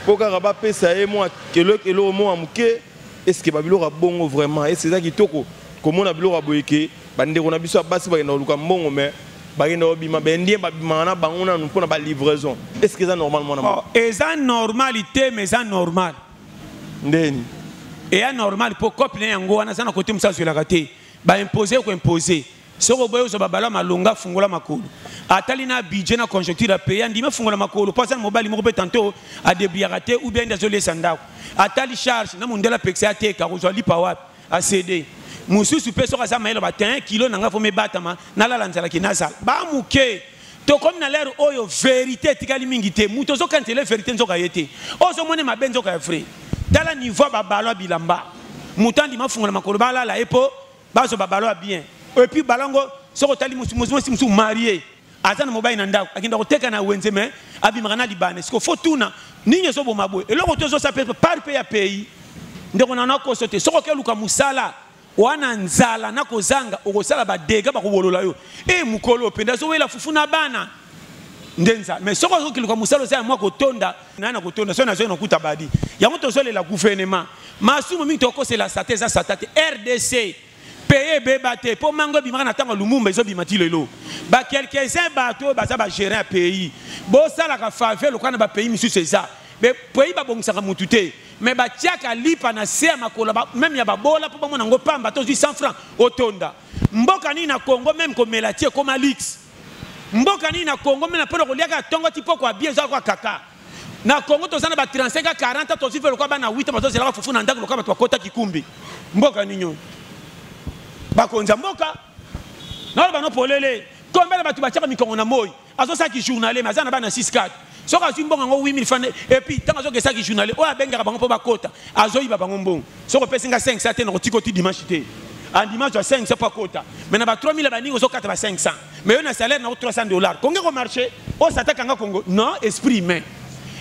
pour ka ba pesa e moi kelo mo amuke est-ce que babilo ka bongo vraiment et c'est ça qui toko komona bilo ka boyeke bande ko na biso basi bagenda koluka mbongo mais bagenda obima bendien babima na bango na pour na ba livraison est-ce que ça normalement na eza normalité mais ça normal ndeni et ya normal pour couple yango wana sana côté musa sur la raté ba imposer ko imposer soko boyo so babala malonga fungola makolo atali na budget na conjoncture a payer ndime fungola makolo pasa mobali mo tantôt a débliaraté ou bien désolé sandako atali charge na mundela pexe ateka ko zali pa wapi a cd mususu peso ka sama elo batin kilo nanga fo me batama na la lanzala kinasa ba muke to comme na l'air oyo vérité tikali mingi te muto zo kantele vérité nzoka yete ozo mone mabenzo ka frère dala niveau babalo bilamba mutandi mafungola makolo bala la epo bazo babalo bien et puis balongo soko tali musu marié azana mobile na ndako akinda koteka na wenzeme abimaka na libane siko fotuna ninyo so bomabwe eloko tozo sa par pays ndeko na kosote soko ke luka musala wana nzala na kozanga okosala ba dega ba kobolola yo mukolo penda so wela fufuna bana ndenza mais soko zo kiluka musalo sa mwa kotonda na kotonda so na zo na kuta badi yango to zolela gouvernement masumu mingi toko c'est la sateza satate RDC payer bebate po mango bimaka na tanga lumumba ezo bimati lelo ba quelques-uns bato ba za ba gérer un pays bo sala ka faveur le kana ba pays misu c'est ça mais pays ba bongsaka mutute mais ba tiaka lipa na se makola même ya ba bola po ba ngo pamba to 100 francs otonda mboka ni na Congo même comme melatie comme Alix mboka ni na Congo même na pelo koliaka tongo tipo kwa bien za kwa kaka na Congo to sana ba 35 40 to sifelo kwa bana 8 bato zela fufu na ndako lokaba to kota kikumbi mboka ninyo bakonza mboka na ba no polele kombe ba tu ba tiaka mikongo na moyi azo sa ki journalier mazana bana 64 soka zimbonga ngo 8000 francs et puis tant azo ke sa ki journalier o abenga bango po bakota azo yiba bango mbongo soko pesinga 5 ça te no tikoti dimanche te en dimanche à 500 pas quota mais na ba 3000 ba ningo so 4 ba 500 mais on a salaire na $300 Congo au marché on s'attaque en Congo non esprit humain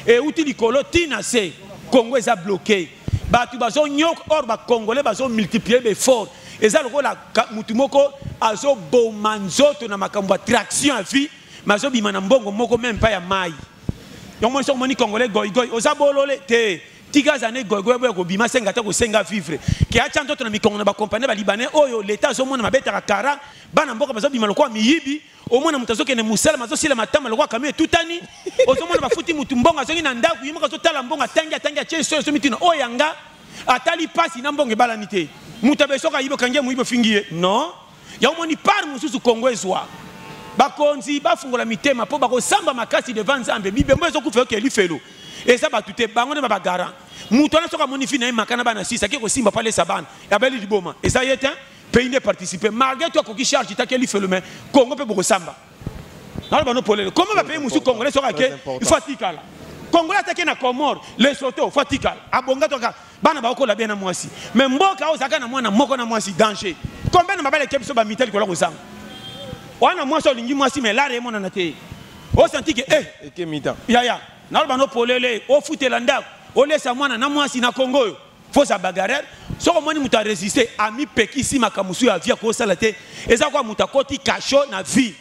et outil likolo tina se Congo est bloqué ba tu bazo nyok or ba congolais bazo multiplier be fort et ça le la mutumoko azo bomanzoto na makambo traction à vie mazo bimana mbongo moko même pas ya mai donc moi so moni congolais goy goy oza bolole te tiga zane goy goy ko bima senga ta ko senga vivre ki a chanto to na mikongo na ba compagnie ba libanais oyo l'état zo mona mabeta kara bana mboka bazo bima lokwa miyibi o mona mutazo ke ne musala mazo sila matama lokwa kamé tutani ozo mona bafuti mutu mbonga zo na ndaku yima ko tala mbonga tangia che so mitino o yanga atali pasi na mbonge balanité mutabe soka yibo kangia muibo fingie non ya moni par mususu Congo ezwa bakonzi bafungola mitema po bako samba makasi devant Nzambe bibembo ezo kufa ke lifelo et ça batute bango ne ba garant muto na soka moni fina makana bana sisa ke ko simba pale sabana ya beli liboma et ça y est pays ne participer malgré toi ko ki charge ta ke lifelo mais Congo pe boko samba na ba no polele comment ba pays musu congolais soka ke il faut tikala congolais attaquer na Comore les soto fatikala abonga toka bana ba ko la bien na mwasi mais mboka o saka na mwana moko na mwasi danger combien na mabale kebiso ba mitali ko la ko sanga wana mwasi olingi mwasi mais la remona na te o senti que eke mita ya na ba no polele o futela ndako o lesa mwana na mwasi na Congo yo faut sa bagarre soko moni muta résister ami pekisi makamusu ya via ko sala te eza kwa mutakoti kasho na vie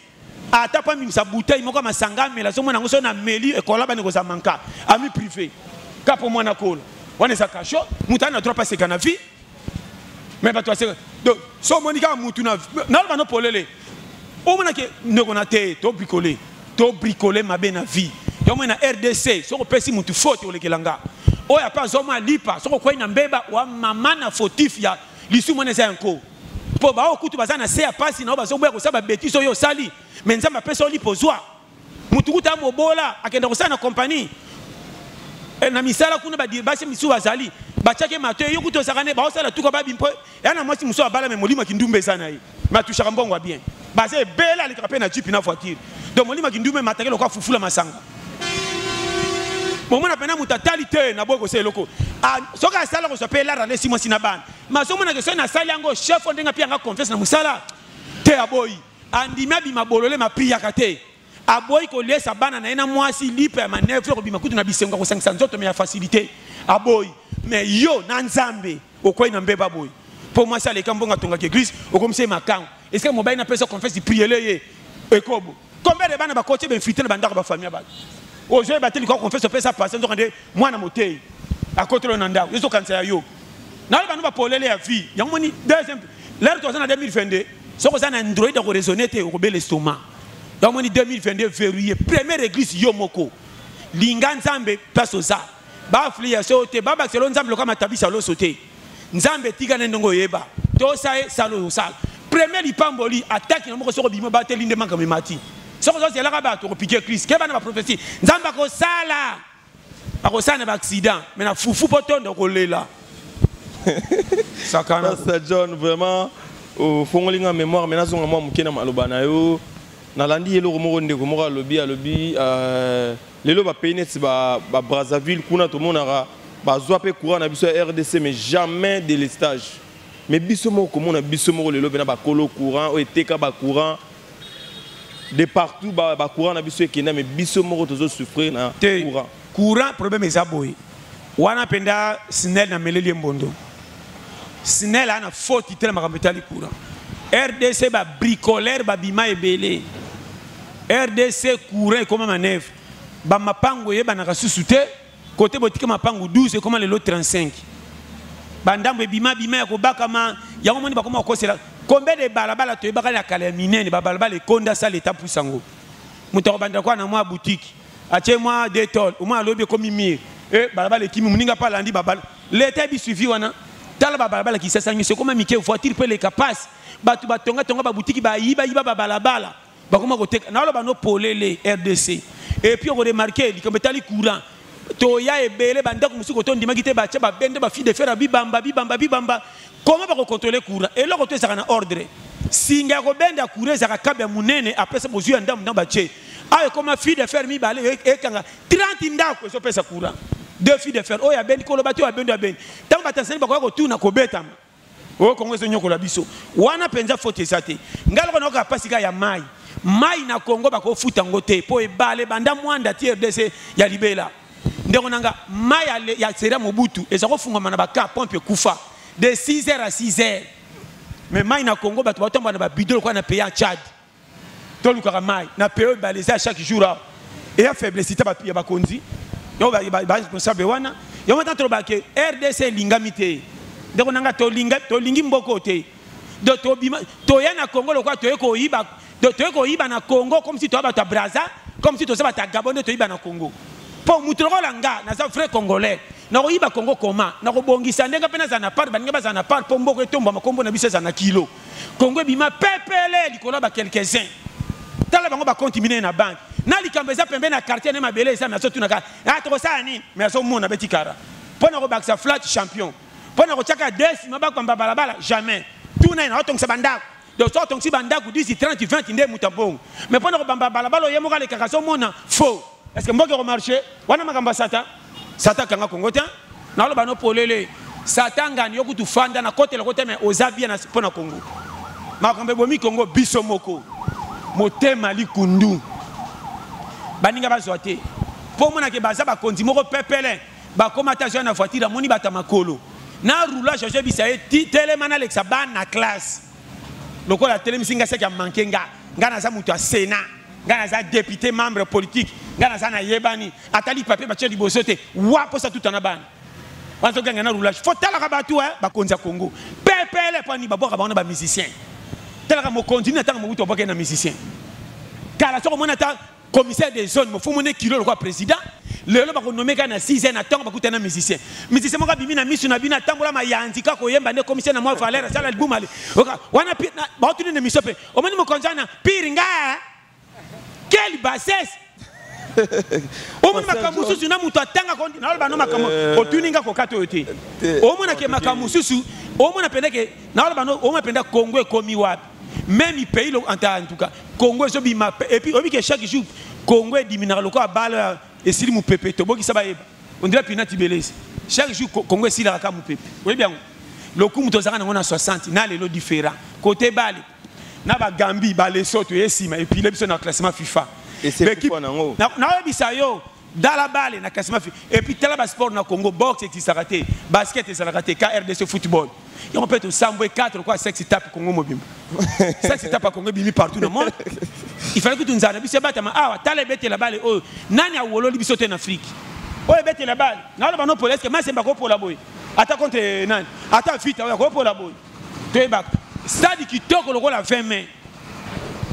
ata pa mimisa bouteille moko masanga mela so mwana ngoso na meli e kola ba ne ko sa manka ami privé kapo mwana kola wana sa kasho mutana droit passer kana vie mais ba toi c'est donc so monika mutu na ba no polele o mona ke ndeko na te to bricoler mabe na vie yo mona RDC soko pesi mutu faute olekelanga o ya pa zoma lipa soko kwa ina mbeba wa mama na fautif ya lisu mona za yanko po ba okutu bazana se ya pasi na ba zo bwa ko saba betiso yo sali mais nzamba pesa olipo zwa mutu kuta mobola akenda ko sana compagnie na misala kuna ba basi misu bazali bachake mato yo kuto sakane ba osala tuka ba bimpo yana mwasi muso abala me molima kindumbe sana yi matusha mbongo bien basé bela le capé na jeep na voiture donc molima kindumbe matake lokwa fufula masanga momona pena mutatalité na boko se loko soka sala ko sope la rale simo sinabana masomo na question na sali yango chef ndenga pia nga confiance na musala te aboyi andima bima bolole mapia kate aboyi ko lesa bana na ena mwasi lipe ya manevre ko bima kutu na bisenga ko 500 nzoto me ya facilité aboyi mais yo na Nzambe okoi na mbeba boyi pour moi ça les kambonga tonga ke église okomse makango est-ce que mobile na pesa confesse prier ye ekobo combien de bana ba coacher ben fité na bandako ba famille ba o je bateli ko confesse pesa passer ndo kande mwana motei akotelo na ndako yeso kansa yo na ba no ba polele ya vie yango ni deuxième l'air to na 2022 soko ça na android ko raisonner te ko bel estomac yango ni 2022 février première église yo moko linga Nzambe place oza ba flia sote baba selo Nzambe lo kama tabisa lo sote Nzambe tika na ndongo yeba to sa salo sala premier lipamboli attaque na moko soko bimo ba te linde manka memati soko zo zela ka ba to piquer Christ ke bana ba prophétie Nzambe ko sala akosana ba accident mais na fufu potondo ko lela sakana ça John vraiment au fongolinga mémoire mais nazonga moi mukena maloba na yo na landi yelo moko ndeko moko alobi lelo ba peinet ba Brazzaville kuna to monara ba zwa pe courant na biso RDC mais jamais de l'estage mais biso moko mona biso moko lelo bena ba kolo courant o eteka ba courant de partout ba courant na biso ekenda mais biso moko tozo souffrir na courant problème eza boy wana penda snel na meleli mbondo snel ana faute tellement makambo courant RDC ba bricolaire ba bima ebele RDC courant comme manœuvre ba mapango ye banaka susute côté botika mapango 12 comme le lot 35 bandambo bima ya kobaka ma yango moni ba koma kosela combien de balabala to ebaka na kala minene ba balabala konda sa l'état pusango muto banda kwa na moi boutique ache moi détol au moins lobi comme mire et balabala kimi muninga pa landi babal l'état bi suivi wana tala balabala ki sasangi c'est comme mike voiture peut les capaces batu batonga tonga ba boutique ba yiba balabala ba koma koteka na lo ba no polele RDC et puis on remarquer comme tali courant toya ebele bandako musuko to ndima kite ba cha ba bende ba fi de fer bibamba comment ba ko contrôler courant et là ko to ça na ordre singa ko benda courant ça ka kabe munene après ça bozu ndam na ba che ay comment fi de fer mi ba le e kanga 30 ndako so pesa courant deux filles de fer oh ya bendi ko lo batu ya bendi tant ba tansani ba ko tuna ko betama o kongo so nyoko la biso wana penza faute sate ngalo ko na ka pasika ya mai na Congo ba ko futa ngote po ebale banda mwanda ti RDC ya libela ndeko nanga mai ya sera Mobutu eza ko funga mana ba ka pompe kufa de 6h à 6h mais mai na Congo ba tomba na ba bidon ko na pays en Tchad to luka mai na pays baleza chaque jour et a faiblesse ba ya ba konzi yo ba responsable wana yo mata to ba ke RDC lingamite ndeko nanga to lingi mboko te do to bima to ya na Congo lo kwa to eko iba to iba na Congo comme si to ba ta Brazza comme si to sa ba ta Gabon to iba na Congo po mutroko nga na za frère congolais na ko iba Congo koma na ko bongisa ndenga pena za na part baninga za na part po mboko etomba makombo na biso za na kilo Congo bima pepele likolo ba quelques-uns tala bango ba continuer na banque na likambeza pembe na quartier na mabele ça mais so tunaka to ça ni mais so mona betikara po na ko baksa flat champion po na ko chaka décima ba kwamba balabala jamais tuna ina otongisa bandako de sorte que si bandako 10 30 20 ndé mutambongo mais po na ko bamba balabala yemo ka le kakaso mona faux est-ce que mboke ko marché wana makamba sata kanga Congo ta na lo bano polele sata ngani yokutu fanda na kote le kote mais ozabia na pona Congo makambe bomi Congo biso moko motema likundu baninga bazote po mona ke baza ba konzi moko pepele ba komata jo na voiture moni bata makolo na roulage je bisaye telemana lexa ban na classe lokola telemisinga seka manke nga na za mutu a Sénat nga na za député membre politique nga na za na yebani atali papier ba tcheli bosote wa posa tout na ban wanzo ganga na roulage faut tala ka batu ba konza Congo pepele pani ba boka ba musicien tala ka mo continue tanga mo mutu boka na musicien kala so mona ta commissaire des zones mo fu mone kilo le quoi président le lo ba ko nommer kana 6 ans na tanga ba kutana musicien mo ka bimi na misu na bina tambola ma yanzi ka ko yemba ne commissaire na mo valeur sala album ali wana ba tuni ne misope o mani mo konjana piringa quelle bassesse o mona makamususu na mutu atanga ko na ba no makamu o tuninga ko kato yote o mona ke makamususu o mona pendeke na ba no o mona penda Congo ekomi wapi même il pays en tout cas Congo so bima et puis obi que chaque jour Congo est diminué le quoi balle et si mu pepe to boki saba on dirait pinati belese chaque jour Congo est si la ka mu pepe oui bien le coup muto zaka na 60 na le lo différent côté balle na ba Gambie ba Lesotho esima et puis le biso na classement FIFA et c'est FIFA na ngo na bisayo dans la balle na classement FIFA et puis tel ba sport na Congo boxe et s'arrêter basket et s'arrêter KRDC football et on peut tout samboé 4 quoi 6 étapes Congo mobile 6 étapes Congo bimi partout dans le monde il fallait que tu nous arrêtes bise batama ah tale bete la balle oh nani a wolo biso te en Afrique oh bete la balle na lo bano police que ma semba ko pour la boy ata contre nani ata vite ko pour la boy to ba stade qui toko le la 20 mai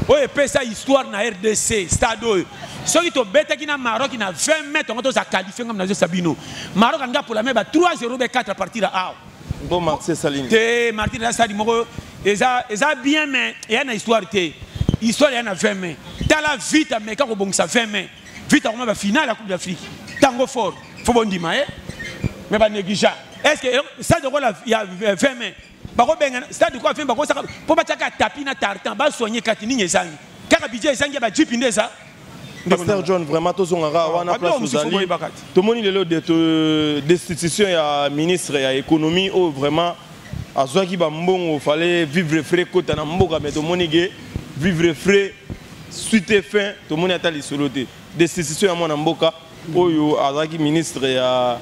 oh et ça histoire na RDC stade oh so qui to bete qui na Maroc na 20 mai to to za qualifier comme na Sabino Maroc anga pour la mai ba 3-0 be 4 à partir à ah bon Martin Saline te Martin la stade moko eza bien mais il y a une histoire te histoire il y en a 20 mai tala vite mais quand on bongisa 20 mai vite on va finale la Coupe d'Afrique tango fort faut bon dire mais pas négliger est-ce que ça de quoi il y a 20 mai ba ko benga ça de quoi fin ba ko saka po ba taka tapi na tartan ba soigner katini nyezangi kaka budget ezangi ba jipi ndeza Pasteur John vraiment to zongara wana place uzali to moni lelo de destitution ya ministre ya économie oh vraiment azwaki ba mbongo fallait vivre frais kota na mboka mais to moni ge vivre frais suite fin to moni atali soloté destitution ya mwana mboka oyo azaki ministre ya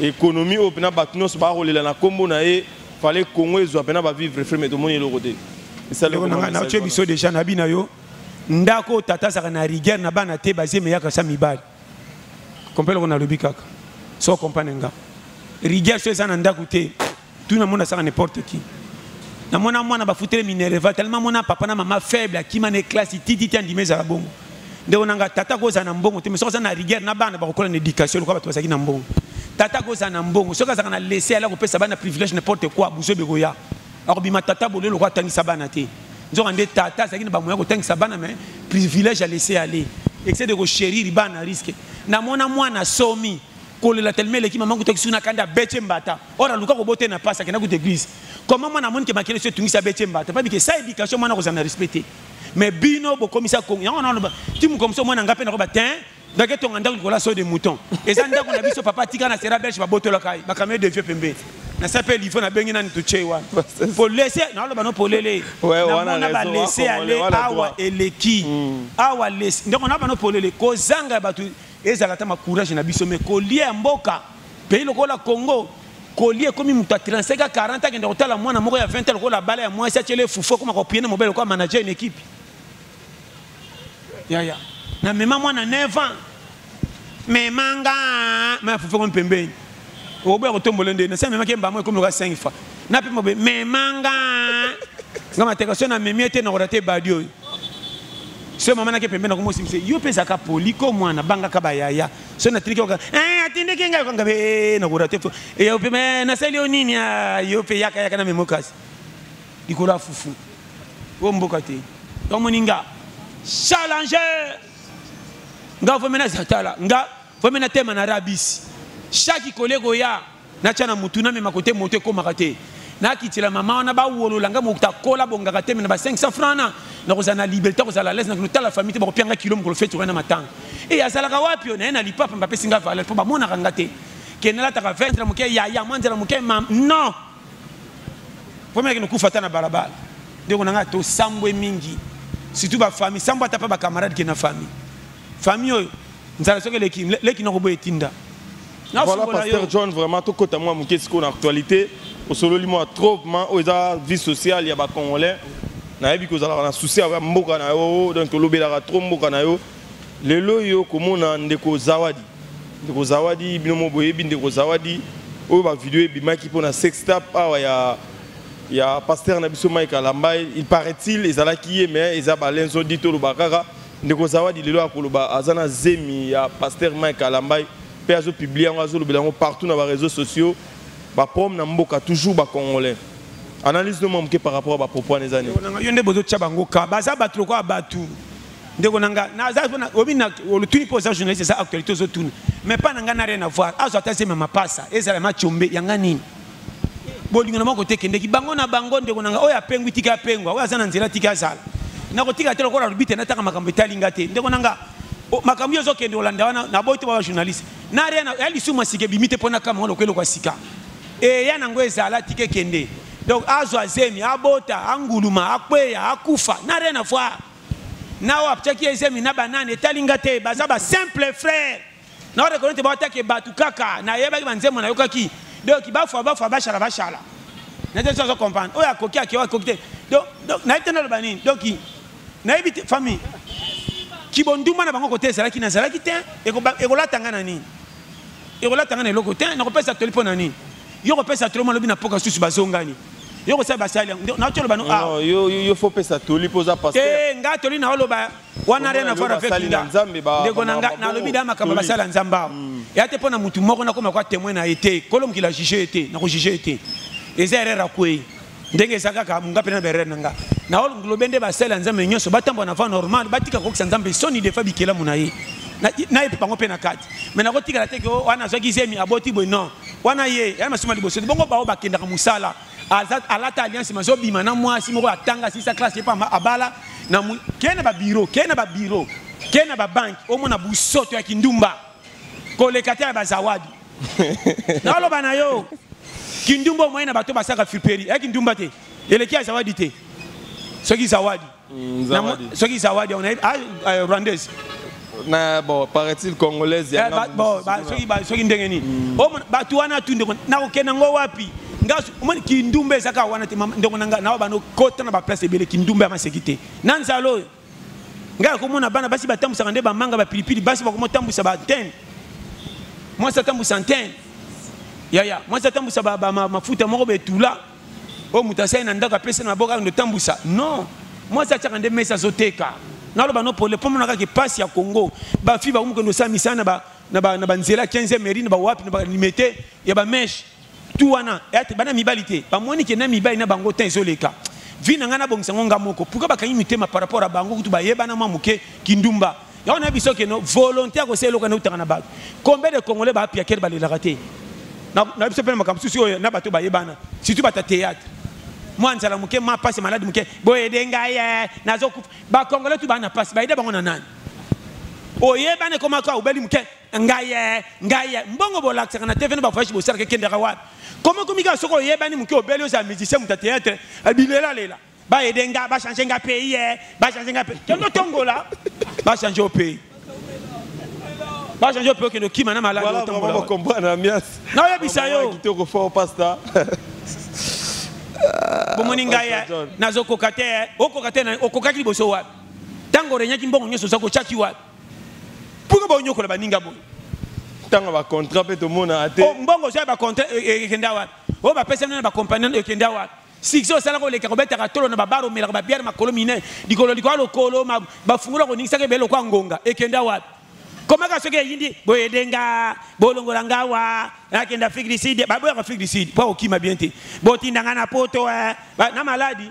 économie au pena batnos ba rolela na kombo na e fallait Congo ils ont pas vivre frère mais tout le monde est le côté ça le na tu biso déjà na bina yo ndako tata saka na rigueur na bana te basé mais yaka sa mibali comprenez qu'on a le bikaka so comprendre nga rigueur so ça na ndako te tout na monde saka n'importe qui na mona mwana ba foutre minerva tellement mona papa na maman faible qui mané classe titi tandi meza bongo nde onanga tata ko za na mbongo te mais so ça na rigueur na bana ba ko na éducation ko ba to saki na mbongo tata ko za na mbongo so ka za na laisser ala ko pesa bana privilège n'importe quoi buzo begoya akobima tata bolelo ko tangisa bana te nzoka nde tata saki na ba moya ko tangisa bana mais privilège à laisser aller excès de chérir bana risque na mona mwana somi kolela tellement l'équipe maman ko tokisu na kanda beche mbata ora luka ko bote na pasa kena ko église comment mwana moni ke makele so tungisa beche mbata pas que ça éducation mwana ko za na respecter mais bino bo komisa ko yana na ti mu komisa mwana ngape na ko batin dake to nganda ko la so de mouton ezanda ko na biso papa tika na sera belge ba botola kai ba kamé de vieux pembe na s'appelle il faut na bengi na to chewa pour laisser na lo bano polele na ba laisser aller awa eleki awa laisser ndeko na bano polele ko zanga batu ezala ta ma courage na biso mais ko lié mboka pays lokola Congo ko lié comme mutu 35 à 40 ans kende kotala mwana moko ya 20 ans lokola bala ya moi chele fufo comme ko piene mobile ko manager une équipe ya na mema mwana 9 ans mais manga ma fufo comme pembe obe ko tombola ndé na sema kemba mo comme 5 fois na pe mobe mais manga ngama tekasio na memiete na korate badio so mama na ke pembe na ko mosimse yo pesa ka poliko mwana banga ka bayaya so na triki ka atinde kenga ko ngabe na korate yo pembe na selio nini yo pe yaka na memokasi dikola fufu o mboka te donc moninga challenger nga fo mena zatala nga fo mena tema na rabisi chaque collègue ya na chana mutuna me makote mote ko makate na kitila mama na ba wolola nga mokta kola bonga te na ba 500 francs na ko na liberté ko la laisse na ko tala famille te ba ko pianga kilo ko fait tourner na matanga et azala ka wapi on na lipa pa pe singa valeur ba mona kanga te kenela ta ka vendre mo ke ya manzela mo ke mam non faut me que nous kufata na barabara ndeko na nga to sambwe mingi surtout ba famille sambwa ta pa ba camarade ke na famille oyo nzala soke leki na ko boye tinda. Voilà, Pasteur John, vraiment, tout côté moi, qu'est-ce qu'on a actualité. Au solo, moi, trop, aux vie sociale, il y a des Congolais. Na yebi ko zala na souci avec mboka na yo, donc to lobela trop mboka na yo. Lelo yo komona ndeko Zawadi. Ndeko Zawadi binomo boye ndeko Zawadi. O ba vidéo e bimaki pona sextape ya Pasteur na biso Mike Alambai, il paraît-il ezalaki mais ezaba lenzo dito lo bakaka. Ndeko Zawadi lelo akoloba azana zemi ya Pasteur Mike Alambai. Péazo publié en réseau partout dans les réseaux sociaux, bah prom na mboka toujours ba congolais. Analyse de mon par rapport à propos des années. Il y a des besoins de chabangoka, baza battre quoi batu. Ndeko nanga na za obina le tout pose journaliste ça actualité aux autres mais pas nanga na rien à voir. Azo atase mama passa ezala machombe yanga nini. Bolingo na moko te kende ki bango na bango ndeko nanga oya pengwi tika pengwa oya zana nzela tika zala. Na ko tika telo ko la rubite na taka makambo talinga te. Ndeko nanga makambo yozo kende Olanda wana na boite ba journaliste. Na rien ali suma sike bimite pona kama ngolo kwelo kwa sika e yana ngo ezala tike kende donc azo azemi abota anguluma akweya akufa na rien à voir na wa pchaki ezemi na banane talinga te baza ba simple frère na wa reconnaître ba take batu kaka na yeba ki banzemo na yokaki donc ba shala na te so comprendre o ya koki akiwa kokite donc na itena lo banini donc na ebite famille kibonduma na bango côté ezala ki na zala ki te e ko latanga na nini et voilà tanga na loko te na ko pesa toli pona ni yo ko pesa toli mo lobi na poka susu bazongani yo ko sa basali na tolo bano ah yo faut pesa toli poza pasteur nga toli na loba wana rena fora fait ndeko na lobi da makamba basala nzamba ya te pona mutu moko na koma kwa témoin na été kolom ki la juger été na ko juger été ezerera kwei ndenge saka ka mungape na berere nanga na olo globende basala nzambe nyonso batambo na fa normal batika ko nzambe soni de fa bikela munayi na ye pango pe na kati mais na ko tika te ko wana so ki zemi aboti bo non wana ye ya masuma liboso bongo ba o bakenda ka musala alata alliance mazo bima na mwasi moko atanga si sa classe pa abala na kena ba bureau kena ba bank o mona busoto ya kindumba ko le kata ba zawadi na lo bana yo kindumba mo ina bato basaka filperi ya kindumba te ele ki zawadi te soki zawadi soki zawadi on a rwandaise na bon paraît-il congolaise ya bon soki ndenge ni o batu wana tunde na ko kena ngo wapi omoni kindumba ezaka wana te ndongo nanga na bano kota na ba place ebele kindumba ma sécurité nanzalo nga komona bana basi batambusaka nde bamanga bapilipili basi bakomotambusa ba antenne moi ça tambusa antenne ya moi ça tambusa ba mafuta moko betula o mutasai na ndaka pesa na boka ndo tambusa non moi ça tchaka nde mesa zoteka na lo bano pole pomona ka ke passe ya Congo ba fi ba umuko ndo samisa na ba nzela 15e mairie na ba wapi na ba limité ya ba mesh tout wana et bana mibalité ba moni ke na mibali na bango ten zoleka vina ngana bongisa ngonga moko pourquoi ba kanyi mitema par rapport à bango kutu ba yeba na mamuke kindumba ya on a biso ke no volontaire ko selo kana utanga na ba combien de congolais ba pia kel ba le raté na biso pena makamsu si na bato ba yebana surtout ba théâtre moi nzala muke ma passe malade muke boye denga ye nazo ba congolais tu ba na passe ba ide bango na nani oyeba ne koma ka ubeli muke ngaye mbongo bolaksa kana TV na ba fashi bo sarke kendera wa comment komika soko oyeba ni muke obeli oza musicien muta théâtre abilela lela ba edenga ba changer nga pays ba changer nga pays kendo tongola ba changer au pays ba changer au pays que no kima na malade voilà on va comprendre ambiance na yebisa yo kitoko fort pasta bomoni ngaye nazo kokate okokaki liboso wa tango renyaki mbongo nyoso sako chaki wa pourquoi ba onyokola baninga boy tanga ba contrat pe to mona ate mbongo so ba contrat ekenda wa o ba pesa na ba compagnie ekenda wa sixo sala ko le ka robeta ka tolo na ba baro mela ba bière makolo mine dikolo lokolo ba fungula ko ningisa ke belo kwa ngonga ekenda wa comment ka soke yindi boye denga bolongola ngawa akenda figlicide ba boye ka figlicide pa okima bien te botinda ngana poto na maladi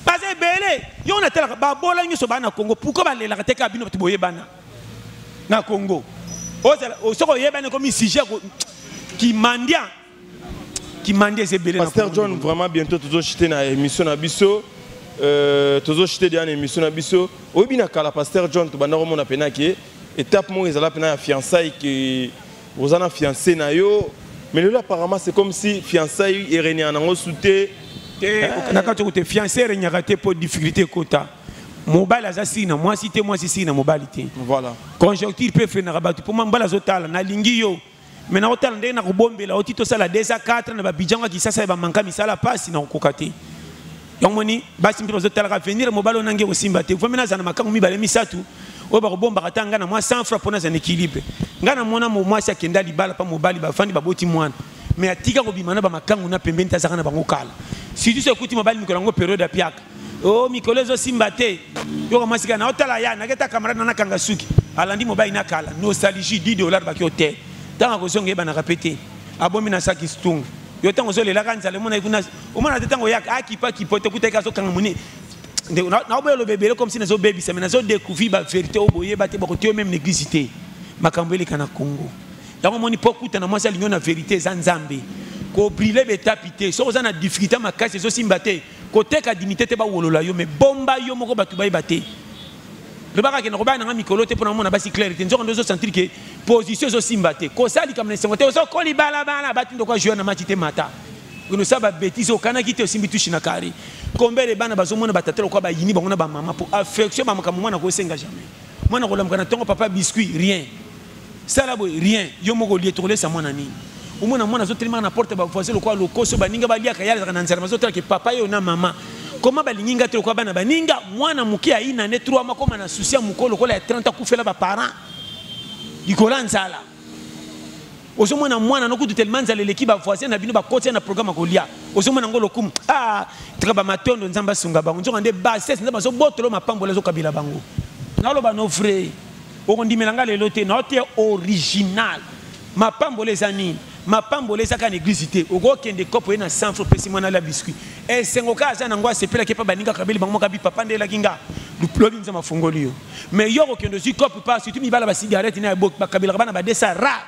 parce belé yo na tela ba bola nyoso ba na Congo pourquoi ba lela ka teka bino bati boye bana na Congo o soko yebane comme sujet qui mandia c'est belé. Pasteur John vraiment bientôt toujours chiter na émission na biso toujours chiter dans émission na biso obina kala Pasteur John to bana ko mona pena ki étape mo ezala pena ya fiançailles que vous en a fiancé na yo mais là apparemment c'est comme si fiançailles ereni anango souté na ka to te fiancé renyaka te pour difficulté kota mobile azasina moi si na mobilité voilà conjoncture peut faire na rabatu pour mbala zotala na lingi yo mais na otala ndenge na kobombela otito sala 2 à 4 na babijanga kisasa ba manka misala pasi na kokate yomoni basi mbi bazotala ka venir mobile onange osimba te vomena zana makangu mibale misatu o ba kobomba katanga na moi 100 francs pour na zana équilibre ngana mona mo mwasi akenda libala pa mobile ba fandi baboti mwana mais atika ko bimana ba makangu na pembeni tazaka na bango kala si tu écoutes mobile mikolango période ya piaka oh mikolezo simbate yo mwasi kana otala ya na keta camarade na kanga suki alandi mobile na kala nostalgie $10 ba ki hotel tanga ko zonge ba na répéter abomi na saki stung yo tango zo lela kanza le mona ikuna o mona tango ya akipa kipote kuteka zo kanga muni na obelo bebele comme si na zo baby ça mais na zo découvrir ba vérité oboye ba te ba ko te même négligité makambo ele kana Congo tango moni pokuta na mwasi alinyo na vérité za nzambe ko briller betapité so za na difficulté makasi zo simbate ko teka dignité te ba wolola yo mais bomba yo moko batu ba ibate le baka ke na roba na mikolo te pona mona basi clarité nzo ndo zo sentir que position zo simbate ko sali comme les sengote zo ko libala bana batu ndo ko jouer na match te mata nous saba bêtise au kana kite osimbi tushi na kari combien de bana bazo mona batatelo ko ba yini bango na ba mama pour affection ba maka mwana ko senga jamais mwana ko lamka na tongo papa biscuit rien ça là rien yo moko lié tourner sa mwana ni umona mwana zo tellement na porte ba voisin le quoi le koso baninga balia ka yala kana nzara bazo tela ke papa yo na mama comment balinga telo ko bana baninga mwana mukia ina ne 3 mois comme na souci mukolo ko la 30 kufela ba parents dikola nzala ozo mwana no kutu tellement nzala l'équipe ba voisin na bino ba côté na programme ko lia ozo mwana ngolo kum traba matondo nzamba sunga bango nzo ngande ba sese nzamba zo botolo mapambola zo kabila bango na lo ba no frère o ndimelanga lelo te na te original mapambola ezani mapambola ezaka na église te oko kende kopo na 100 francs pesi mwana la biscuit et sengoka aza na ngwa sepela ke pa baninga kabeli bango kabi papa ndela kinga luplobi nza mafungoli yo mais yo kende zi kopo pas surtout mi bala ba cigarette na ba kabela bana ba desa ra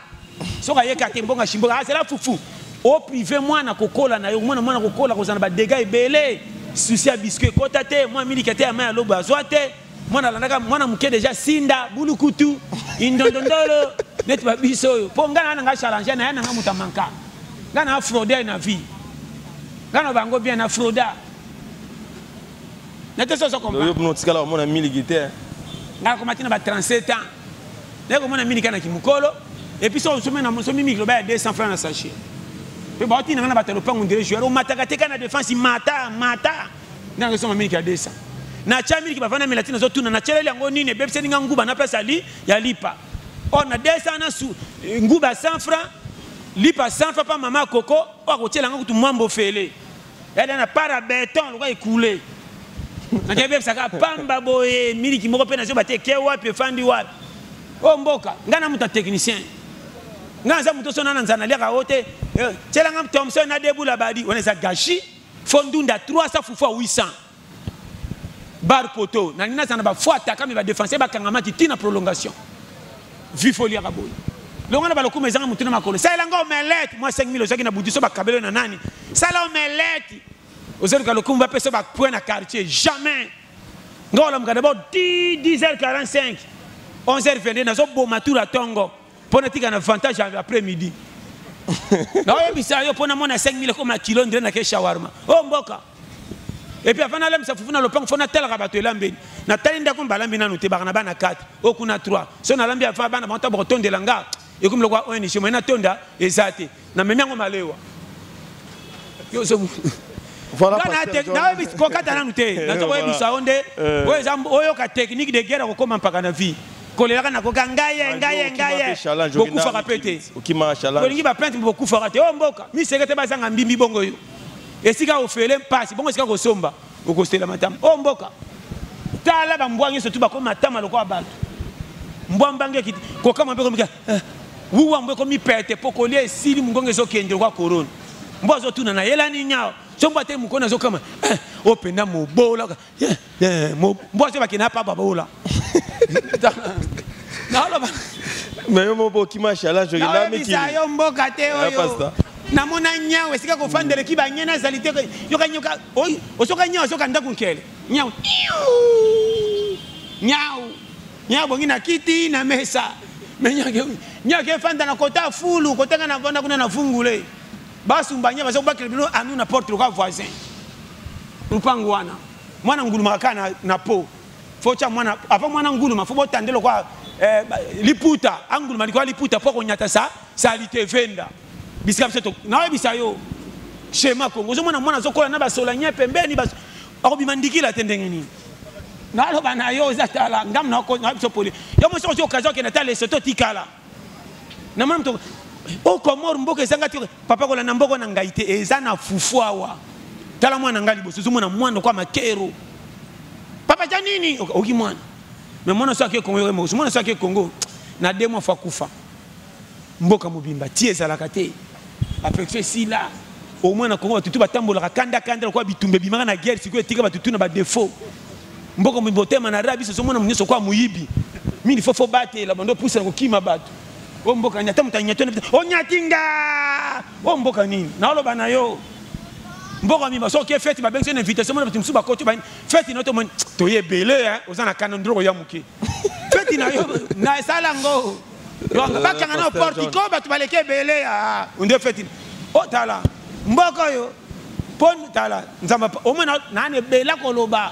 soka yeka te mbonga shimboka c'est la fufu au privé mwana kokola na yo mwana kokola kozana ba dégâts ebele souci ya biscuit kota te moi milikate ya ma lobo azwa te mwana landaka mwana muke déjà sinda bulukutu indondondolo net ba biso yo po ngana nga challenge na yana nga mutamanka ngana frauder na vie ngana bango bien na frauda nete so comprendre yo no tikala mona milikite ngana ko matina ba 37 ans leko mona milikana kimukolo et puis so somena so mimi globa 200 francs na sachet pe ba oti na batalo pango ndire joueur o mataka te kana défense mata na ko soma miniki ya desa na cha miniki bafana melatino zo tuna na chelele yango nini bebse ninga nguba na pesa li ya lipa on a desa na su nguba 100 francs lipa 100 francs pa mama koko o ko tshela ngo tu mwambo fele ya na para béton lo ko couler na tebe saka pamba boye miniki moko pe na zo bate ke wapi fandi wapi o mboka ngana muta technicien ngaza muto sona na nzana leka ote tshela ngam Thompson na debula badi on eza gachi fondunda 300 fufa 800 bar poto na nina sana ba fuata kama ba défenseur ba kangama tina prolongation vi folie ya boy longana ba lokuma ezanga mutuna makolo sala ngo omelette moi 5000 ozaki na budiso ba kabelo na nani sala omelette ozeli ka lokuma pesa ba point na quartier jamais ngola mkada bo 10h45 11h22 na zo boma tour à tongo pona tika na avantage après midi na oyo bisayo pona mona 5000 comme kilo ndre na ke shawarma o mboka et puis afana lem sa fufuna lopang fona tel rabato elambeni na talinda ko balambi nanu te bana bana 4 okuna 3 so na lambi afa bana bonta botonde langa et comme le roi on ni na tonda ezate na memyango malewa yo so voilà na bis ko kata nanu te na to ko bisa onde o ezam oyo ka technique de guerre ko comme mpaka na vie kolela na ko ngaye beaucoup fera péter okima challenge ko ngi ba plainte beaucoup fera te o mboka mi sekete ba sanga mbimbi bongo yo esika ofele mpasi bongo esika kosomba okostela matama o mboka tala ba mbwangi surtout ba ko matama lokwa bato mbwambange kiti ko kama mbe ko mika wuwa mbe ko mi pete pokolie sili mungonge zo kende kwa corona mbozo tuna na yela ni nyao somba te mukona zo kama openda mobola mbozo ba kina pa babola na loba mais yo mobo kima challenge la miki yo mboka te oyo na mona nyao esika ko fandele ki ba nyena zalité yo kanyoka oy osoka nyao soka ndaku nkele nyao nyao bongi na kiti na mesa nyao ke fanda na kota fulu kotanga na vonda kuna na fungule basumbanya bazo bakele bino anu na porte kwa voisin lupangu wana mwana ngulu makana na po focha mwana apa mwana ngulu mafubo tandelo kwa liputa angulu malikwa liputa poko nyata sa litevenda bisika biseto nawe bisayo shema Kongo zo mwana zokola na basola nye pembeni bas akobimandikila tendengeni nalo bana yo zatala ngam na ko na biso poli yo mo so occasion ke na tale soto tikala na mama to o komor mboka ezanga ti papa kola na mboko na ngaite eza na fufuawa tala mwana ngali boso zo mwana kwa makero papa janini oki mwana mais mwana so ke Kongo yo mo mwana so ke Kongo na demo fa kufa mboka mobimba ti ezalaka te affection sila au moins na Kongo tutu batambola kanda kwa bitumbe bimanga na guerre siko etika batutu na ba défaut mboko mbotema na rabi so mwana munyeso kwa muyibi mini fofo bate la bando pusa ko kima batu o mboka nyata mutanyata o nyatinga o mboka nini na lo bana yo mboka mi baso ke fête ba benzo invitation mona batumsu ba koto ba fête noto mon to yebele hein ozana kanondro ya muke fête na yo na sala ngo donc bakanga na portico batu baleke bele ya onde fête o tala mboko yo pon tala nzamba o mona nane bela koloba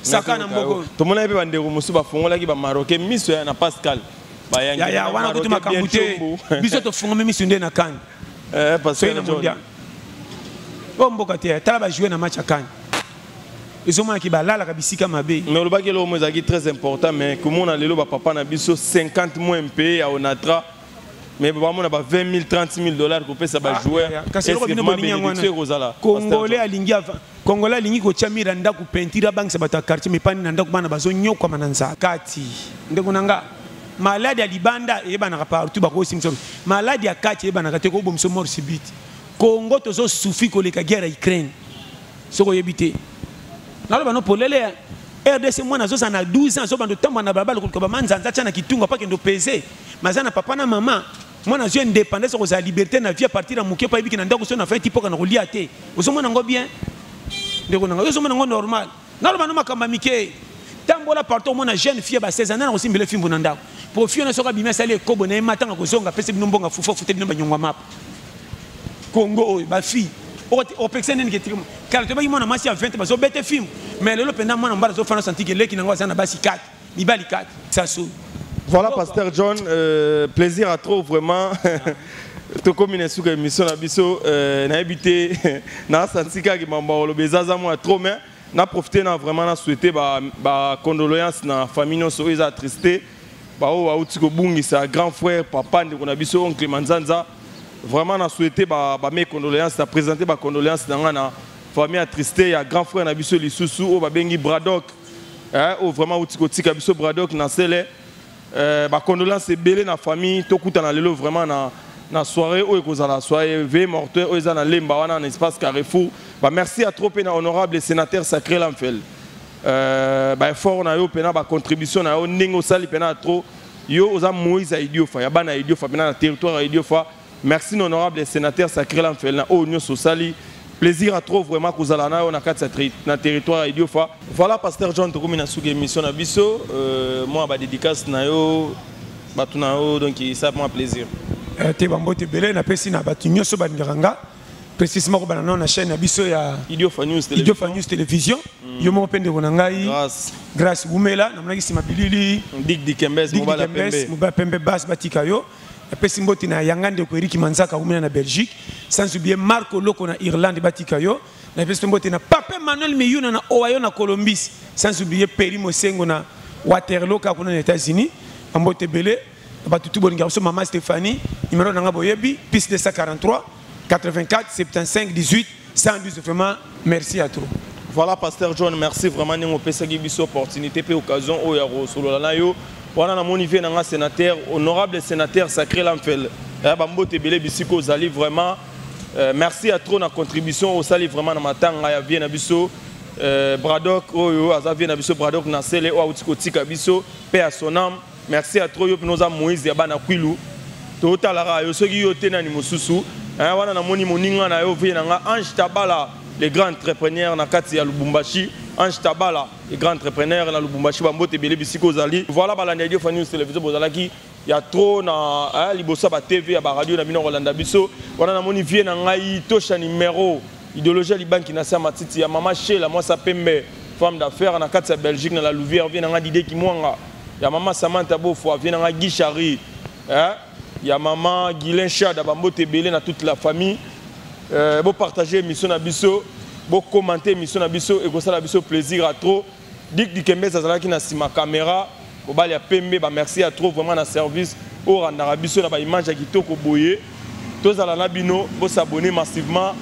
sakana mboko to mona ebe bandeko musuba fongola ki ba marocain miso ya na Pascal ba yangi ya wana kutuma kamute biso to fongo miso nde na kan Pascal mondial o mboka te tala ba jouer na match kan ils ont qui balala kabisika mabe mais le bagelo mo zaki très important mais comment on a lelo ba papa na biso 50 mois MP à Onatra mais ba mona ba 20 000 30 000 dollars ko pesa ba joueur est-ce que Congolais alingi avant Congolais alingi ko chamira ndaku pentira bank sa bata quartier mais pani ndaku bana bazo nyokwa mananza kati ndeko nanga malade ya libanda e bana partout ba ko simso malade ya kati e bana kate ko bomso mort subite Congo tozo souffri ko le ka guerre Ukraine soko yebite nalo bano polele RDC mwana zo sana 12 ans zo bando tamba na babalo ko ba manzanza tana kitunga pa kendo pese mazana papa na mama mwana zo indépendance ko za liberté na vie à partir de muke pa ibiki na ndako so na fait tipo kana kolia te ozo mwana ngo bien ndeko nanga ozo mwana ngo normal nalo bano makamba mike tambola partout mwana jeune fille ba 16 ans na osimbele fimbo na ndako pour fille na soka bimia sale kobo na matanga ko zonga pese binombonga fufa futa bino banyongwa map Congo ba fille au pexene ni ketirimo car to ba yimona masi ya 20 bazo bete film mais lelo penda mwana mbala zo fana santi ke leki nango sana basi 4 libali 4 sasu Voilà, Pasteur John, plaisir à trop vraiment. To comme une souka émission na biso na habité na santika ki mamba lo bezaza moi trop mais na profiter na vraiment na souhaiter ba condoléances na famille no so eza tristé ba o auti ko bungi sa grand frère papa ndeko na biso oncle Manzanza vraiment na souhaiter ba mes condoléances na présenter ba condoléances na famille attristé ya grand frère na biso lisusu o ba bengi Bradok o vraiment auti ko tika biso Bradok na sele ba condoléances belé na famille to kuta na lelo vraiment na soirée où ils ont la soirée veille mortuaire où ils ont la lemba wana un espace Carrefour. Bah merci à trop pena honorable sénateur sacré Lamfel. Bah fort na yo pena ba contribution na yo ningo sali pena trop yo oza Moïse a idiofa ya bana idiofa pena na territoire idiofa. Merci honorable sénateur sacré Lamfel na o nyo sosali. Plaisir à trop vraiment que vous allez na yo na kat na territoire idiofa. Voilà pasteur John to komina suge émission na biso moi ba dédicace na yo ba tuna yo donc ça moi plaisir. Te bambote belé na pesi na batu nyoso bandiranga précisément ko banana na chaîne na biso ya Idiofa News Télévision yo mo pende ko ngai grâce umela na mnaki sima bilili Dick Dikembes moba pembe bas batika yo pesi mboti na yangande ko Eric Manzaka umela na Belgique sans oublier Marco Loko na Irlande batika yo na pesi mboti na Papa Manuel Miyuna na Ohio na Colombie sans oublier Peri Mosengo na Waterloo ka kuna na États-Unis bambote belé Batutu Bongarso, Maman Stéphanie, numéro d'Angaboyebi, piste 243, 84, 75, 18, 112. Vraiment, merci à tous. Voilà, Pasteur John, merci vraiment. Nous avons une opportunité et occasion. Nous avons un sénateur, honorable sénateur sacré Lamfel. Vraiment, merci à trop de contribution au sali vraiment dans ma tanga ya bien abiso Bradok oyo azavien abiso Bradok na sele o outikotika biso paix à son âme. Merci à trop nous a Moïse ya bana kwilu to talara yo soki yo tena ni mususu wana na moni moninga na yo vina nga Ange Tabala les grands entrepreneurs na kati ya Lubumbashi Ange Tabala les grands entrepreneurs na Lubumbashi bambote bele bisiko zali voilà balanda radio fa news télévision bozalaki ya trop na libosa ba TV ya ba radio na bino Rolanda biso wana na moni vie na ngai tosha numéro idéologie libanki na sa matiti ya mama Shela moi sa pembe femme d'affaires na kati ya Belgique na la Louvière vient nga dide ki mwanga ya maman Samantha Bofo vient nga Guichari ya maman Guilin Chada bambote belé na toute la famille bo partager mission na biso bo commenter mission na biso et ko sala biso plaisir à trop Dick Dikembes azalaki na sima caméra ko bali ya pembe ba merci à trop vraiment na service au randara biso na ba image ya kitoko boye tozala na bino bo s'abonner massivement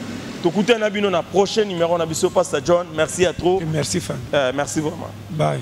to kuta na bino na prochain numéro na biso Pasteur John merci à trop merci fan merci vraiment bye.